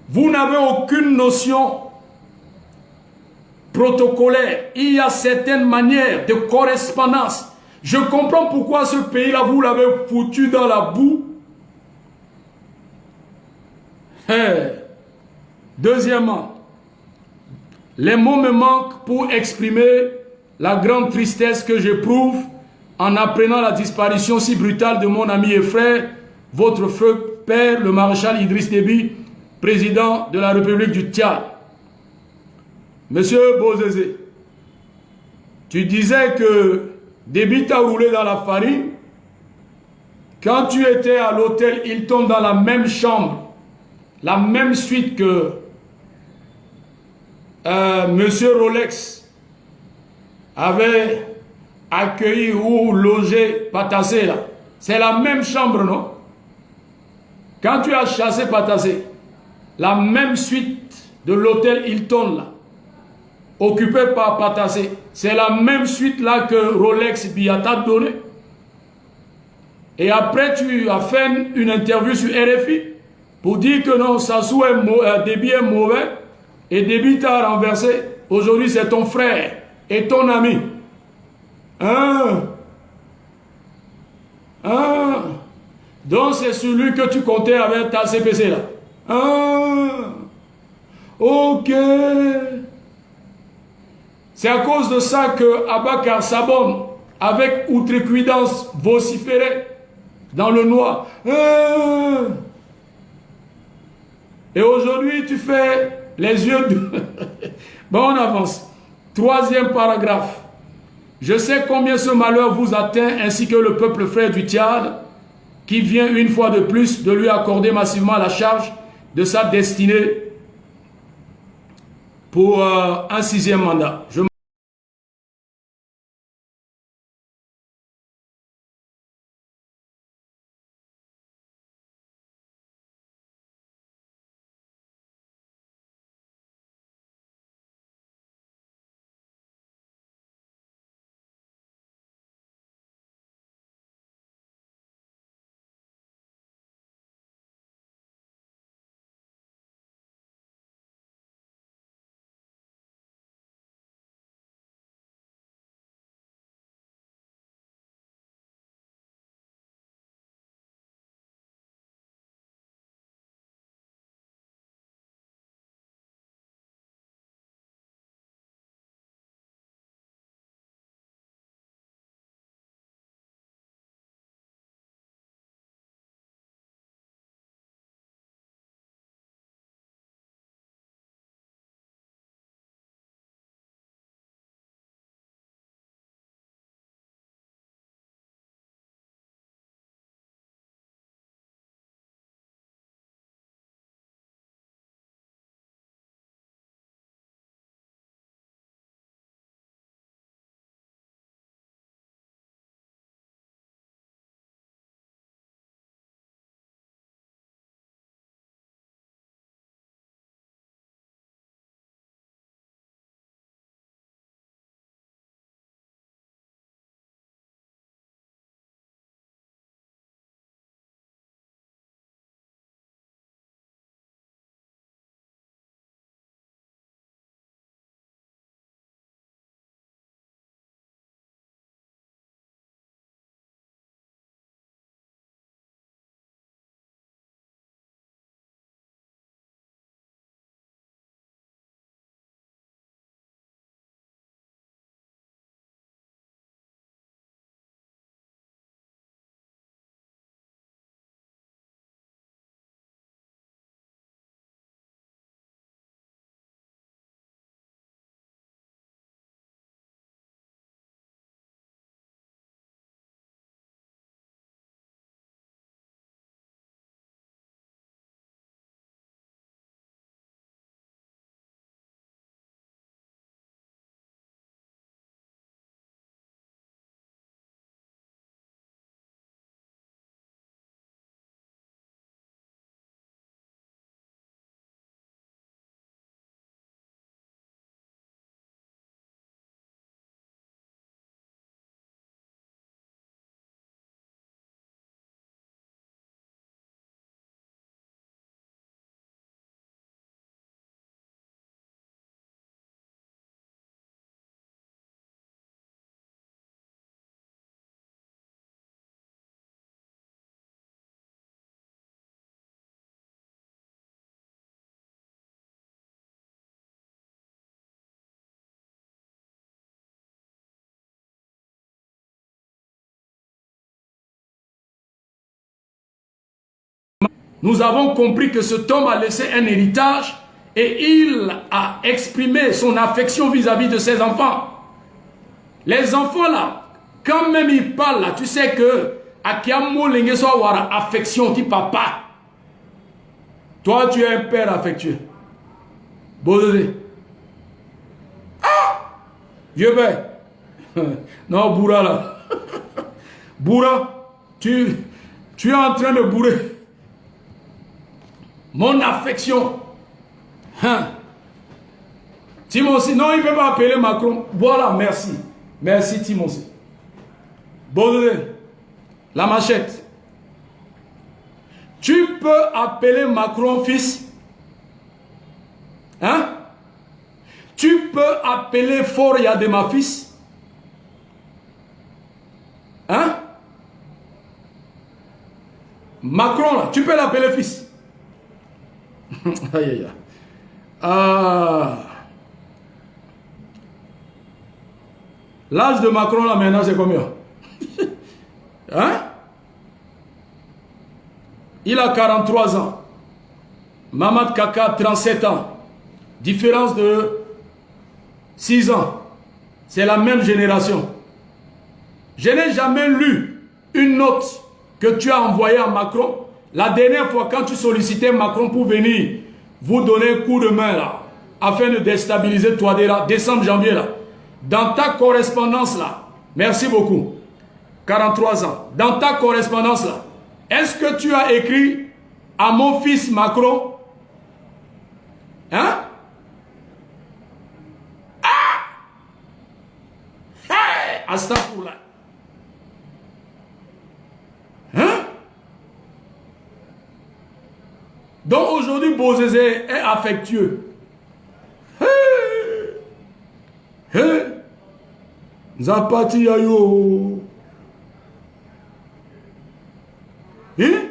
S2: vous n'avez aucune notion protocolaire. Il y a certaines manières de correspondance. Je comprends pourquoi ce pays-là, vous l'avez foutu dans la boue. Deuxièmement, les mots me manquent pour exprimer la grande tristesse que j'éprouve en apprenant la disparition si brutale de mon ami et frère, votre feu père, le maréchal Idriss Déby, président de la République du Tchad. Monsieur Bozézé, tu disais que Déby t'a roulé dans la farine. Quand tu étais à l'hôtel Hilton dans la même chambre, la même suite que Monsieur Rolex avait accueilli ou logé Patassé là. C'est la même chambre, non? Quand tu as chassé Patassé, la même suite de l'hôtel Hilton là, occupé par Patassé, c'est la même suite là que Rolex Biata donné. Et après tu as fait une interview sur RFI pour dire que non, Sassou Déby est mauvais et Déby t'a renversé. Aujourd'hui c'est ton frère et ton ami. Donc c'est celui que tu comptais avec ta CPC là. Ok. C'est à cause de ça que Abakar Sabon, avec outrecuidance, vociférait dans le noir. Et aujourd'hui, tu fais les yeux de... Bon, on avance. Troisième paragraphe. Je sais combien ce malheur vous atteint, ainsi que le peuple frère du Tchad, qui vient une fois de plus de lui accorder massivement la charge de sa destinée pour un 6e mandat. Nous avons compris que cet homme a laissé un héritage et il a exprimé son affection vis-à-vis de ses enfants. Les enfants là, quand même ils parlent là, tu sais que Akiamo Lengeso Wara affection qui papa. Toi tu es un père affectueux. Bosé. Ah! Vieux père. Non, Boura là. Boura, tu es en train de bourrer. Mon affection. Hein? Timothy, non, il ne peut pas appeler Macron. Voilà, merci. Merci, Timothy. Baudelaire, la machette. Tu peux appeler Macron fils. Hein? Tu peux appeler Fort Yadema fils. Hein? Macron, là, tu peux l'appeler fils. Aïe, aïe, aïe. Ah. L'âge de Macron, là, maintenant, c'est combien? Hein? Il a 43 ans. Mamad Kaka, 37 ans. Différence de 6 ans. C'est la même génération. Je n'ai jamais lu une note que tu as envoyée à Macron. La dernière fois, quand tu sollicitais Macron pour venir vous donner un coup de main, là, afin de déstabiliser Touadéra, décembre, janvier, là, dans ta correspondance, là, merci beaucoup, 43 ans, dans ta correspondance, là, est-ce que tu as écrit à mon fils Macron? Hein? Ah! Hey! Astaghfirullah. Hein? Donc aujourd'hui, Bozézé est affectueux. Hey! Hey! Zapati ayo. Hein?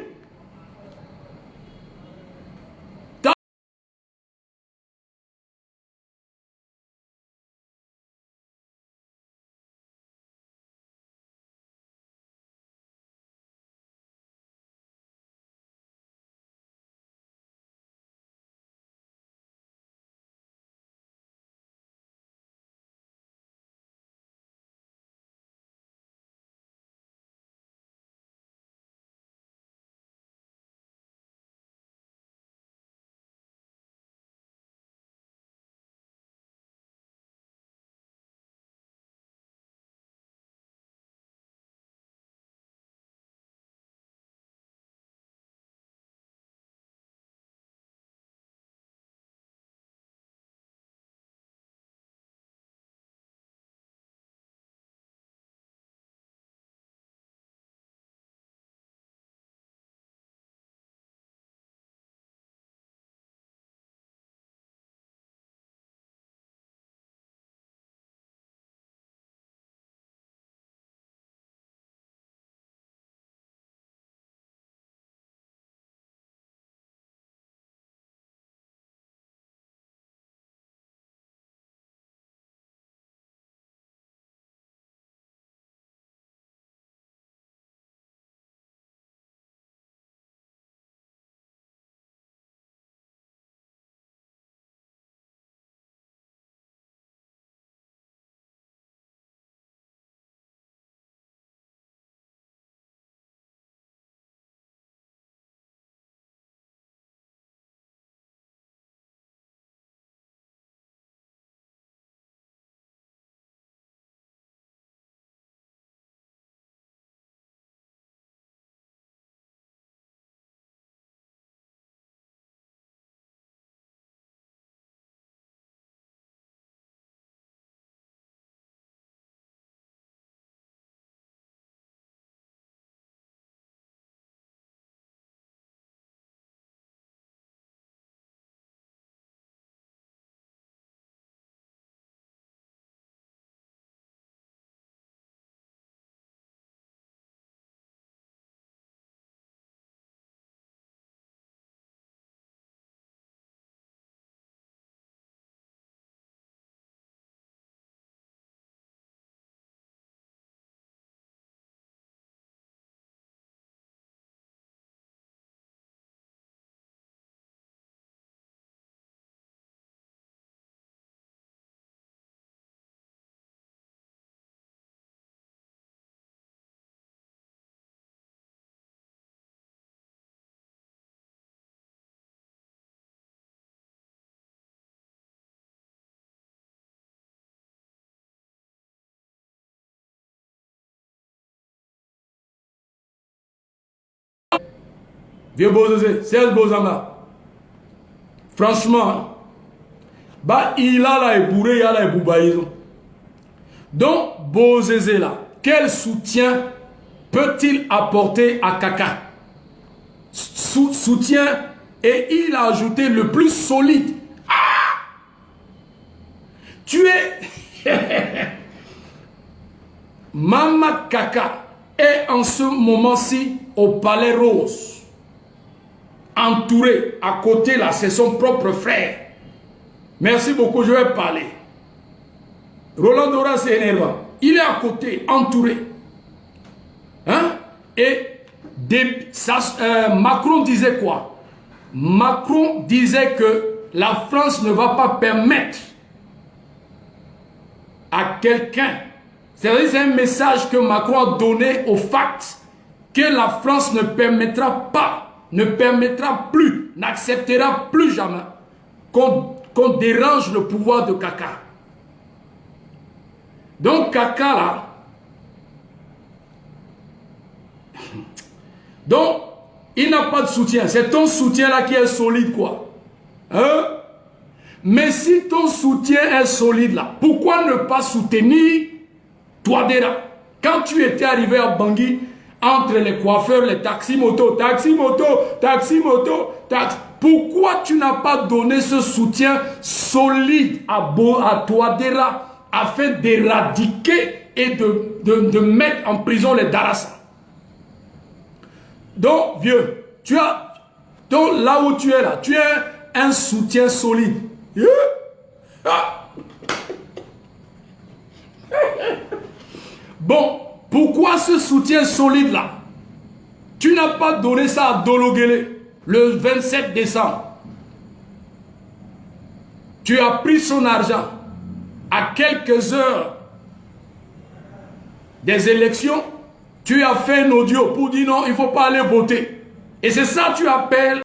S2: Vieux Bozé, c'est Bozanga. Franchement, bah, il a la ébouré, il a la éboubaïzo. Donc, Bozé là, quel soutien peut-il apporter à Kaka? Soutien, et il a ajouté le plus solide. Ah! Tu es... Mama Kaka est en ce moment-ci au Palais Rose. Entouré, à côté là, c'est son propre frère. Merci beaucoup, je vais parler. Roland Dora, c'est énervant. Il est à côté, entouré. Hein? Et Macron disait quoi? Macron disait que la France ne va pas permettre à quelqu'un, c'est un message que Macron a donné au FACT, que la France ne permettra pas, ne permettra plus, n'acceptera plus jamais qu'on dérange le pouvoir de Kaka. Donc Kaka là, donc il n'a pas de soutien, c'est ton soutien là qui est solide quoi. Hein? Mais si ton soutien est solide là, pourquoi ne pas soutenir Touadéra? Quand tu étais arrivé à Bangui, entre les coiffeurs, les taxi-moto, pourquoi tu n'as pas donné ce soutien solide à Touadéra afin d'éradiquer et de mettre en prison les Darassa? Donc, vieux, donc là où tu es là, tu as un soutien solide. Bon, pourquoi ce soutien solide là? Tu n'as pas donné ça à Dologuélé le 27 décembre. Tu as pris son argent à quelques heures des élections. Tu as fait un audio pour dire non, il ne faut pas aller voter. Et c'est ça que tu appelles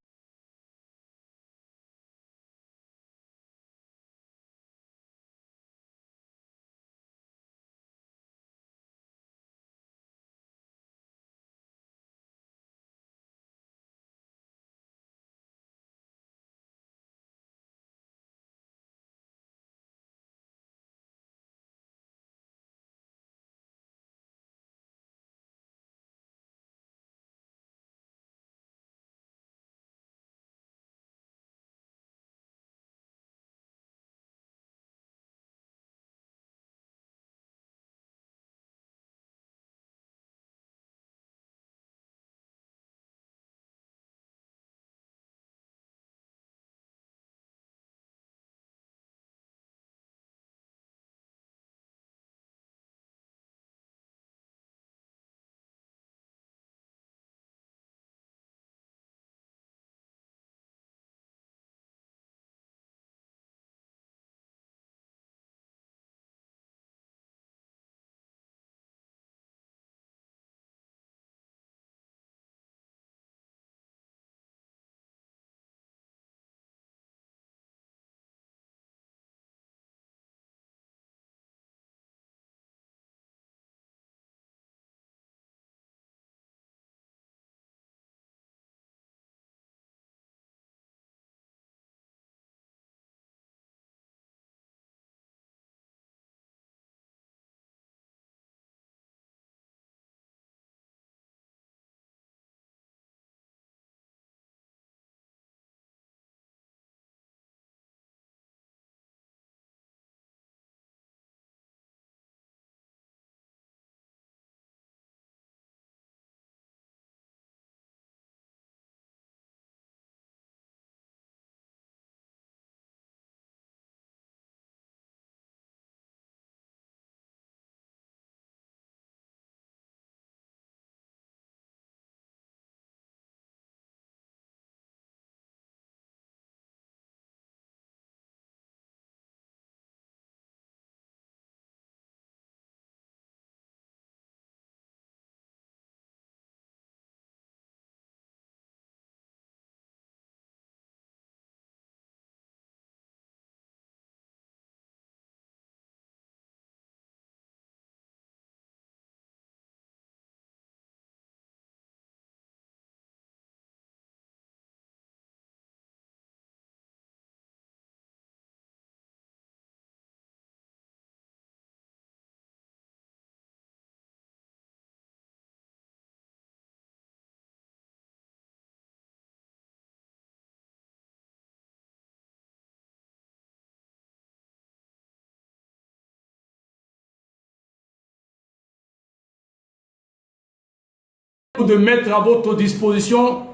S2: de mettre à votre disposition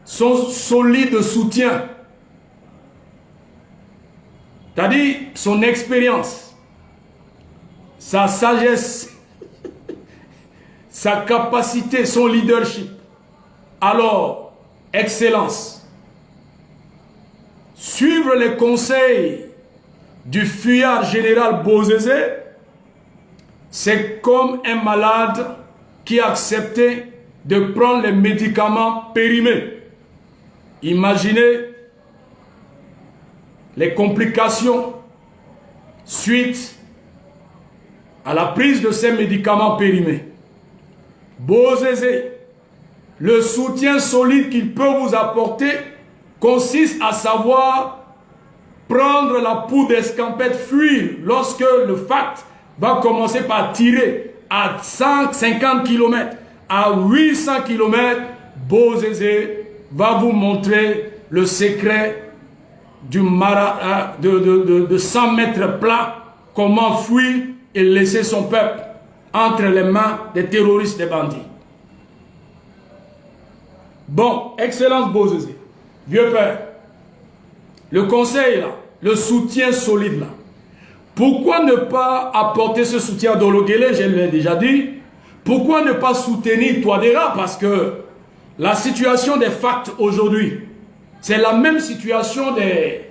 S2: son solide soutien. C'est-à-dire son expérience, sa sagesse, sa capacité, son leadership. Alors, Excellence, suivre les conseils du fuyard général Bozézé, c'est comme un malade qui a accepté de prendre les médicaments périmés. Imaginez les complications suite à la prise de ces médicaments périmés. Bozézé, le soutien solide qu'il peut vous apporter consiste à savoir prendre la poudre d'escampette, fuir lorsque le FACT va commencer par tirer à 150 km, à 800 km, Bozézé va vous montrer le secret du de 100 mètres plats, comment fuir et laisser son peuple entre les mains des terroristes, des bandits. Bon, Excellence Bozézé, vieux père, le conseil là, le soutien solide là, pourquoi ne pas apporter ce soutien à Dologuélé, je l'ai déjà dit, pourquoi ne pas soutenir Touadéra, parce que la situation des FACT aujourd'hui, c'est la même situation des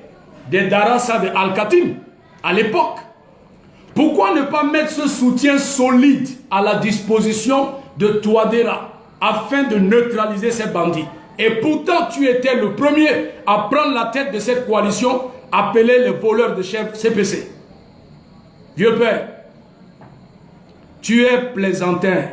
S2: Darassa, des Al-Katim, à l'époque. Pourquoi ne pas mettre ce soutien solide à la disposition de Touadéra afin de neutraliser ces bandits? Et pourtant, tu étais le premier à prendre la tête de cette coalition, appelée les voleurs de chefs CPC. Vieux père, tu es plaisantin.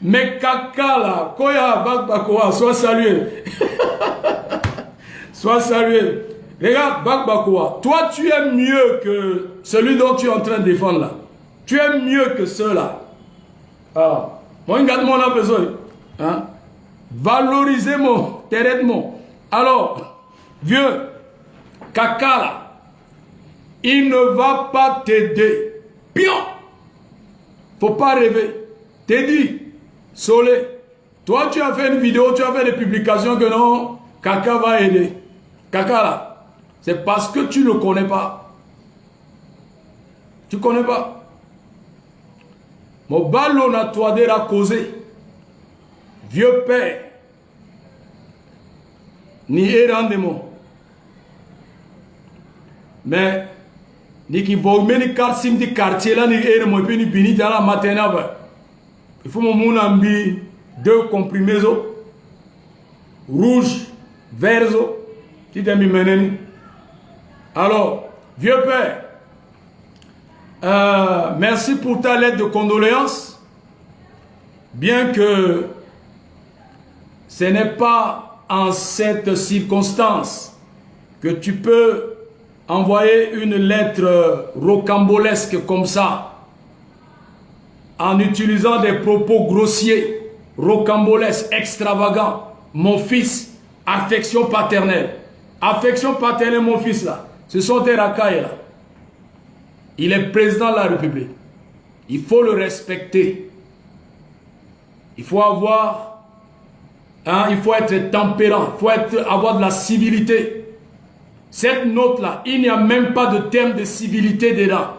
S2: Mais caca là, Koya Bakbakoa, sois salué. Sois salué. Regarde, Bakbakoa, toi tu es mieux que celui dont tu es en train de défendre là. Tu es mieux que ceux-là. Ah, moi, regarde mon besoin. Hein? Valorisez mon traitement. Alors, vieux, caca là, il ne va pas t'aider. Pion! Faut pas rêver. T'es dit, Solé, toi tu as fait une vidéo, tu as fait des publications que non, caca va aider. Caca là, c'est parce que tu ne le connais pas. Tu ne connais pas. Mon ballon n'a toi déjà causé. Vieux père. Ni rendement. Mais, ni qui va mener quartier de quartier là, ni rendement, et puis ni bini dans la matinée. Il faut mon ambi 2 comprimés rouge, vert, qui t'aime mener. Alors, vieux père, merci pour ta lettre de condoléances. Bien que ce n'est pas en cette circonstance que tu peux envoyer une lettre rocambolesque comme ça, en utilisant des propos grossiers, rocambolesques, extravagants. Mon fils, affection paternelle. Affection paternelle, mon fils là. Ce sont des racailles là. Il est président de la République. Il faut le respecter. Il faut avoir, il faut être tempérant. Il faut avoir de la civilité. Cette note-là, il n'y a même pas de terme de civilité dedans.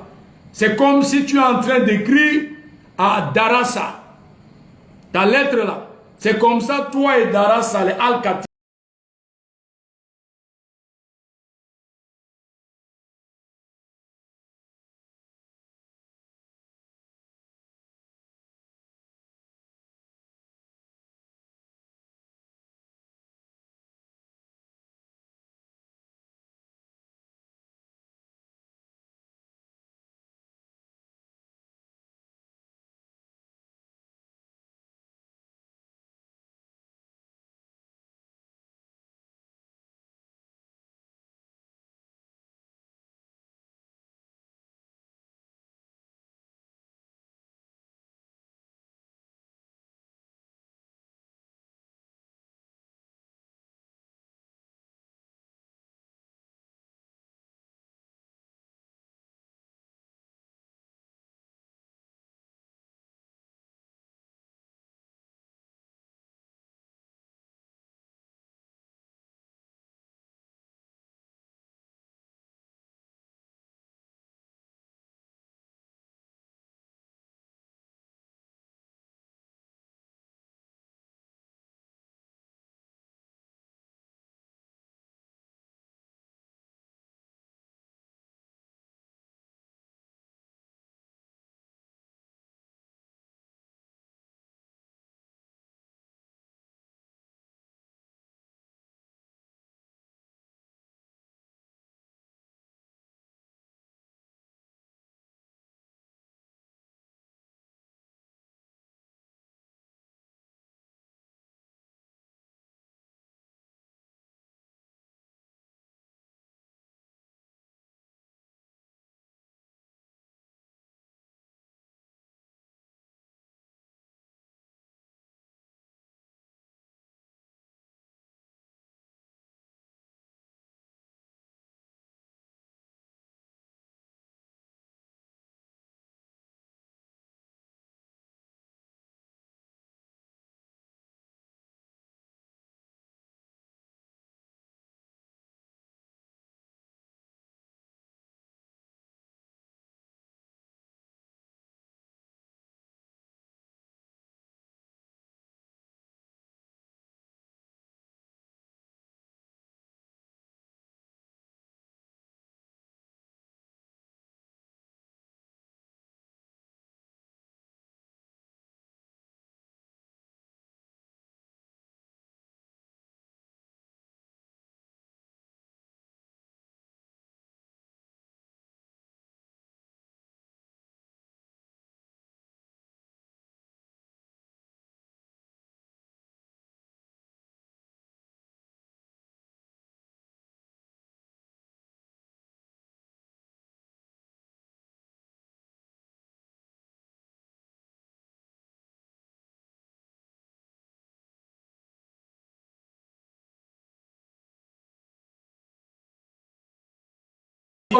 S2: C'est comme si tu es en train d'écrire à Darassa. Ta lettre là. C'est comme ça, toi et Darassa, les Al-Kati.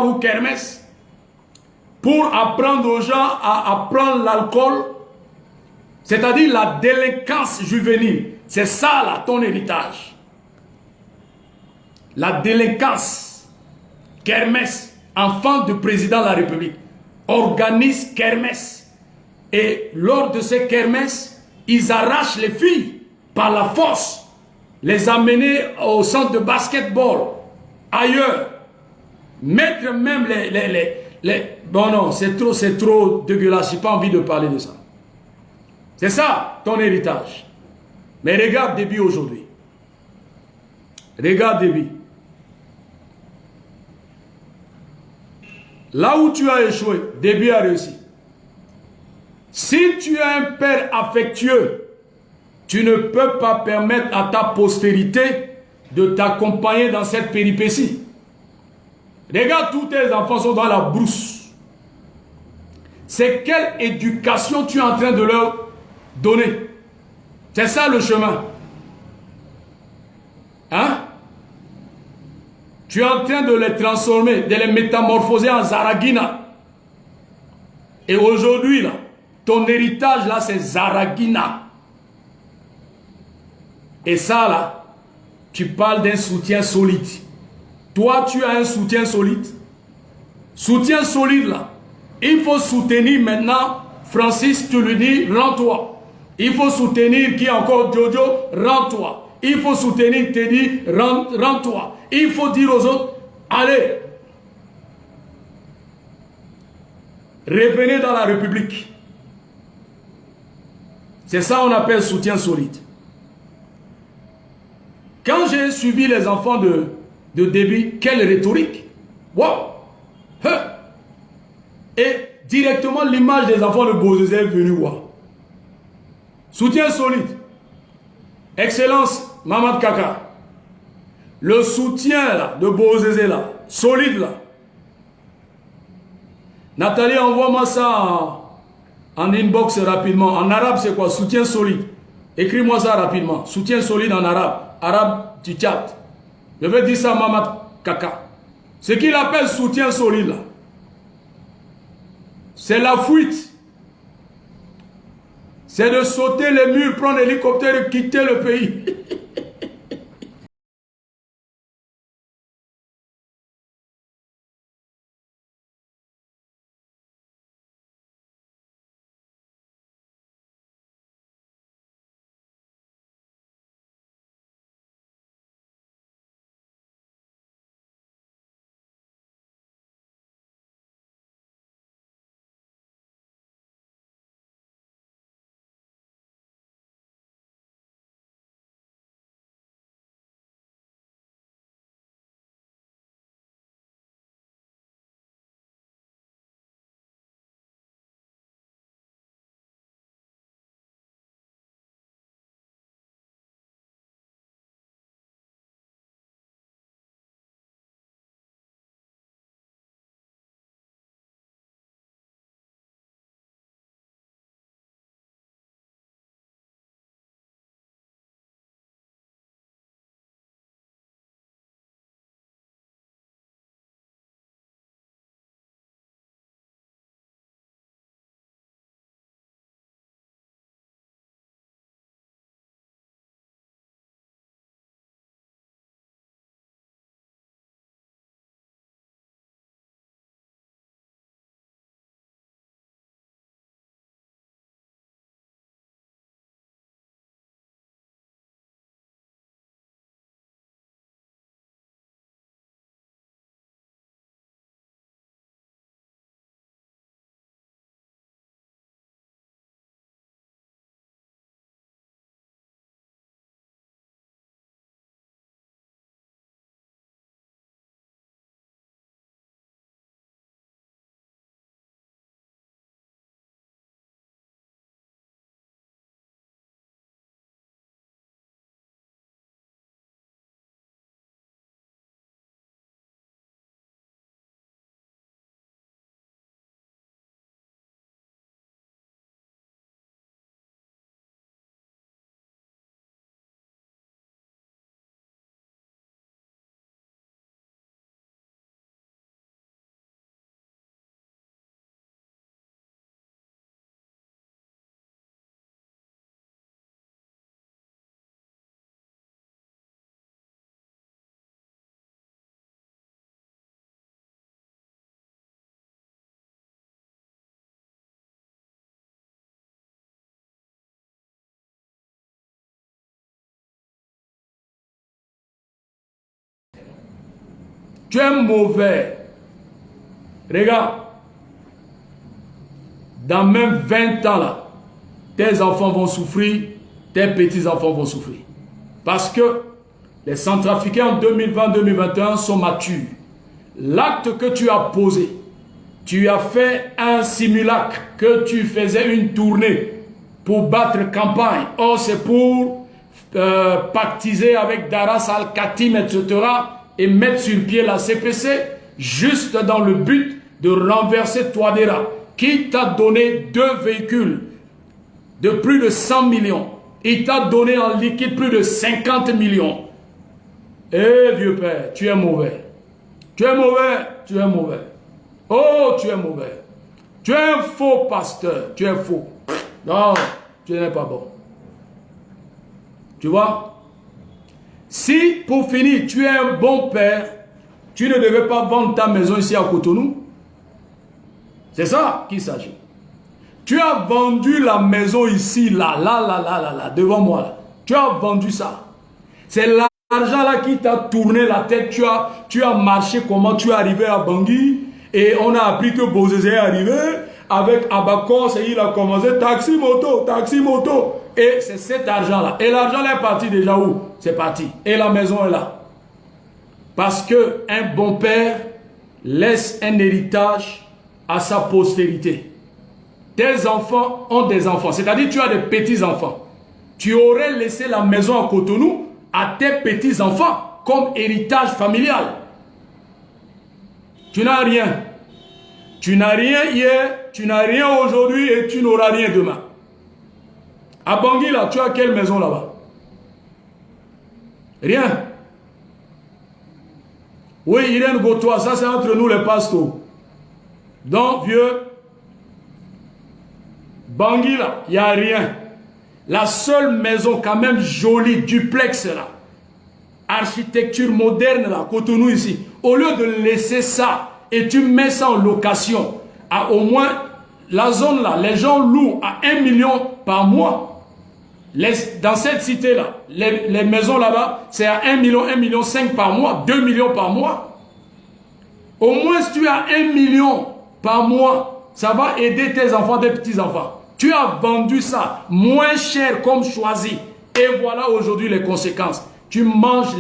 S2: ou kermesse pour apprendre aux gens à prendre l'alcool, c'est-à-dire la délinquance juvénile. C'est ça là, ton héritage. La délinquance, kermesse, enfant du président de la République, organise kermesse. Et lors de ces kermesses, ils arrachent les filles par la force, les amener au centre de basketball, ailleurs, mettre même bon non, c'est trop dégueulasse, j'ai pas envie de parler de ça. C'est ça, ton héritage. Mais regarde Déby aujourd'hui. Regarde Déby. Là où tu as échoué, Déby a réussi. Si tu es un père affectueux, tu ne peux pas permettre à ta postérité de t'accompagner dans cette péripétie. Regarde, tous tes enfants sont dans la brousse. C'est quelle éducation tu es en train de leur donner? C'est ça le chemin. Hein? Tu es en train de les transformer, de les métamorphoser en Zaragina. Et aujourd'hui, là, ton héritage, là, c'est Zaragina. Et ça, là, tu parles d'un soutien solide. Toi, tu as un soutien solide. Soutien solide, là. Il faut soutenir maintenant Francis, tu lui dis, rends-toi. Il faut soutenir qui encore Jojo, rends-toi. Il faut soutenir Teddy, rends-toi. Il faut dire aux autres, allez, revenez dans la République. C'est ça qu'on appelle soutien solide. Quand j'ai suivi les enfants de Déby, quelle rhétorique! Wow! Et directement l'image des enfants de Bozézé est venue. Wow. Soutien solide. Excellence, Mamad Kaka. Le soutien là, de Bozézé là, solide là. Nathalie, envoie-moi ça en inbox rapidement. En arabe, c'est quoi? Soutien solide. Écris-moi ça rapidement. Soutien solide en arabe. Arabe du Tchad. Je vais dire ça à Mamad Kaka. Ce qu'il appelle soutien solide là, c'est la fuite. C'est de sauter les murs, prendre l'hélicoptère et quitter le pays. Tu es mauvais. Regarde. Dans même 20 ans là, tes enfants vont souffrir, tes petits-enfants vont souffrir. Parce que les Centrafricains en 2020-2021 sont matures. L'acte que tu as posé, tu as fait un simulacre, que tu faisais une tournée pour battre campagne. Or, c'est pour pactiser avec Daras Al-Khatim, etc. et mettre sur pied la CPC, juste dans le but de renverser Touadéra, qui t'a donné 2 véhicules de plus de 100 millions. Il t'a donné en liquide plus de 50 millions. Eh vieux père, tu es mauvais. Tu es mauvais, tu es mauvais. Oh, tu es mauvais. Tu es un faux pasteur, tu es faux. Non, tu n'es pas bon. Tu vois? Si, pour finir, tu es un bon père, tu ne devais pas vendre ta maison ici à Cotonou. C'est ça qu'il s'agit. Tu as vendu la maison ici, là, devant moi. Là. Tu as vendu ça. C'est l'argent là qui t'a tourné la tête. Tu as marché comment tu es arrivé à Bangui. Et on a appris que Bozézé est arrivé avec Abakos et il a commencé taxi moto. Et c'est cet argent là. Et l'argent là est parti déjà où? C'est parti. Et la maison est là. Parce que un bon père laisse un héritage à sa postérité. Tes enfants ont des enfants, c'est-à-dire tu as des petits-enfants. Tu aurais laissé la maison à Cotonou à tes petits-enfants comme héritage familial. Tu n'as rien. Tu n'as rien hier, tu n'as rien aujourd'hui et tu n'auras rien demain. À Bangui, là, tu as quelle maison là-bas? Rien. Oui, Irène Gotois, ça c'est entre nous les pasteurs. Donc, vieux, Bangui là, il n'y a rien. La seule maison quand même jolie, duplex là, architecture moderne là, Cotonou ici, au lieu de laisser ça et tu mets ça en location, à au moins la zone là, les gens louent à 1 million par mois. Dans cette cité là, les maisons là-bas, c'est à 1 million, 1,5 million par mois, 2 millions par mois. Au moins si tu as 1 million par mois, ça va aider tes enfants, tes petits-enfants. Tu as vendu ça moins cher comme choisi. Et voilà aujourd'hui les conséquences. Tu manges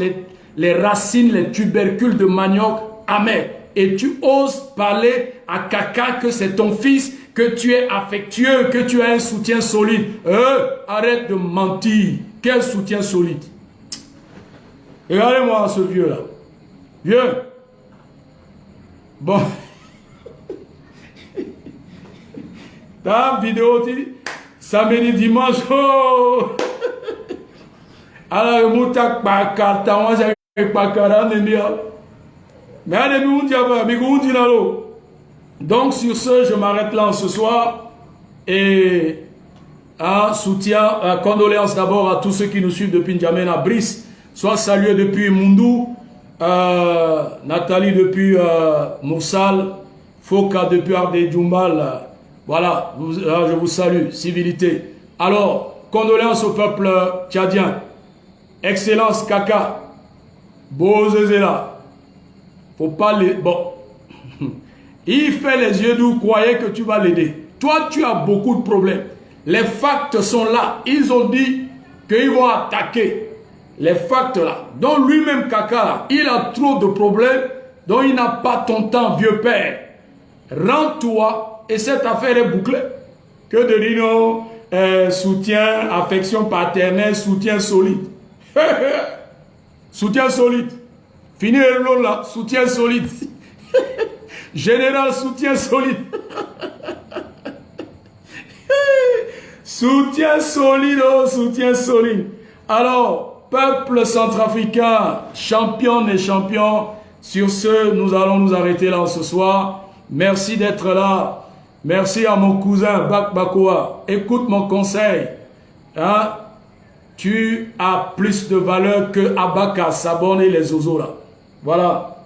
S2: les racines, les tubercules de manioc amers. Et tu oses parler à Kaka que c'est ton fils, que tu es affectueux, que tu as un soutien solide. Arrête de mentir. Quel soutien solide. Regardez-moi ce vieux-là. Vieux. Bon. Ta vidéo, samedi, dimanche, oh! Alors, je donc, sur ce, je m'arrête là ce soir. Et un soutien, condoléances d'abord à tous ceux qui nous suivent depuis N'Djamena, Brice, soit salué depuis Mundou, Nathalie depuis Moussal, Foka depuis Ardé Djoumbal. Voilà, je vous salue, civilité. Alors, condoléances au peuple tchadien. Excellence Kaka. Bozézéla. Faut pas les... Bon. Il fait les yeux doux, croyez que tu vas l'aider. Toi, tu as beaucoup de problèmes. Les facts sont là. Ils ont dit qu'ils vont attaquer. Les facts là. Donc lui-même, Kaka, là, il a trop de problèmes. Donc il n'a pas ton temps, vieux père. Rends-toi. Et cette affaire est bouclée. Que de dire non, soutien, affection paternelle, soutien solide. Soutien solide. Fini le là, soutien solide. Général, soutien solide. Soutien solide, oh, soutien solide. Alors, peuple centrafricain, championne et champion, sur ce, nous allons nous arrêter là ce soir. Merci d'être là. Merci à mon cousin Bak Bakoa. Écoute mon conseil. Hein? Tu as plus de valeur que Abaka, Sabon et les Ozo là. Voilà.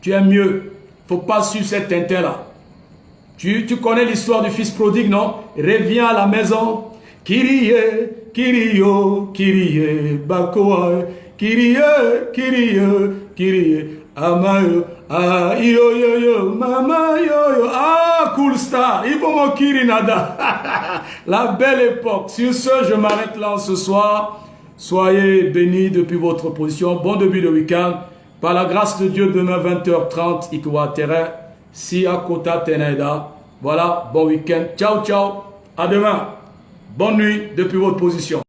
S2: Tu es mieux. Faut pas suivre cette tintin là. Tu connais l'histoire du fils prodigue, non? Reviens à la maison. Kyrie, Kyrio, Kyrie, Bakoa. Kyrie, Kyrie, Kyrie. Amayo, ah, yo, yo, yo, mama, yo, yo, ah, Cool Star, Ivo Mokiri Nada. La belle époque. Sur ce, je m'arrête là ce soir. Soyez bénis depuis votre position. Bon début de week-end. Par la grâce de Dieu, demain 20h30, Ikoua Terre, si à Kota Tenaida. Voilà, bon week-end. Ciao, ciao. À demain. Bonne nuit depuis votre position.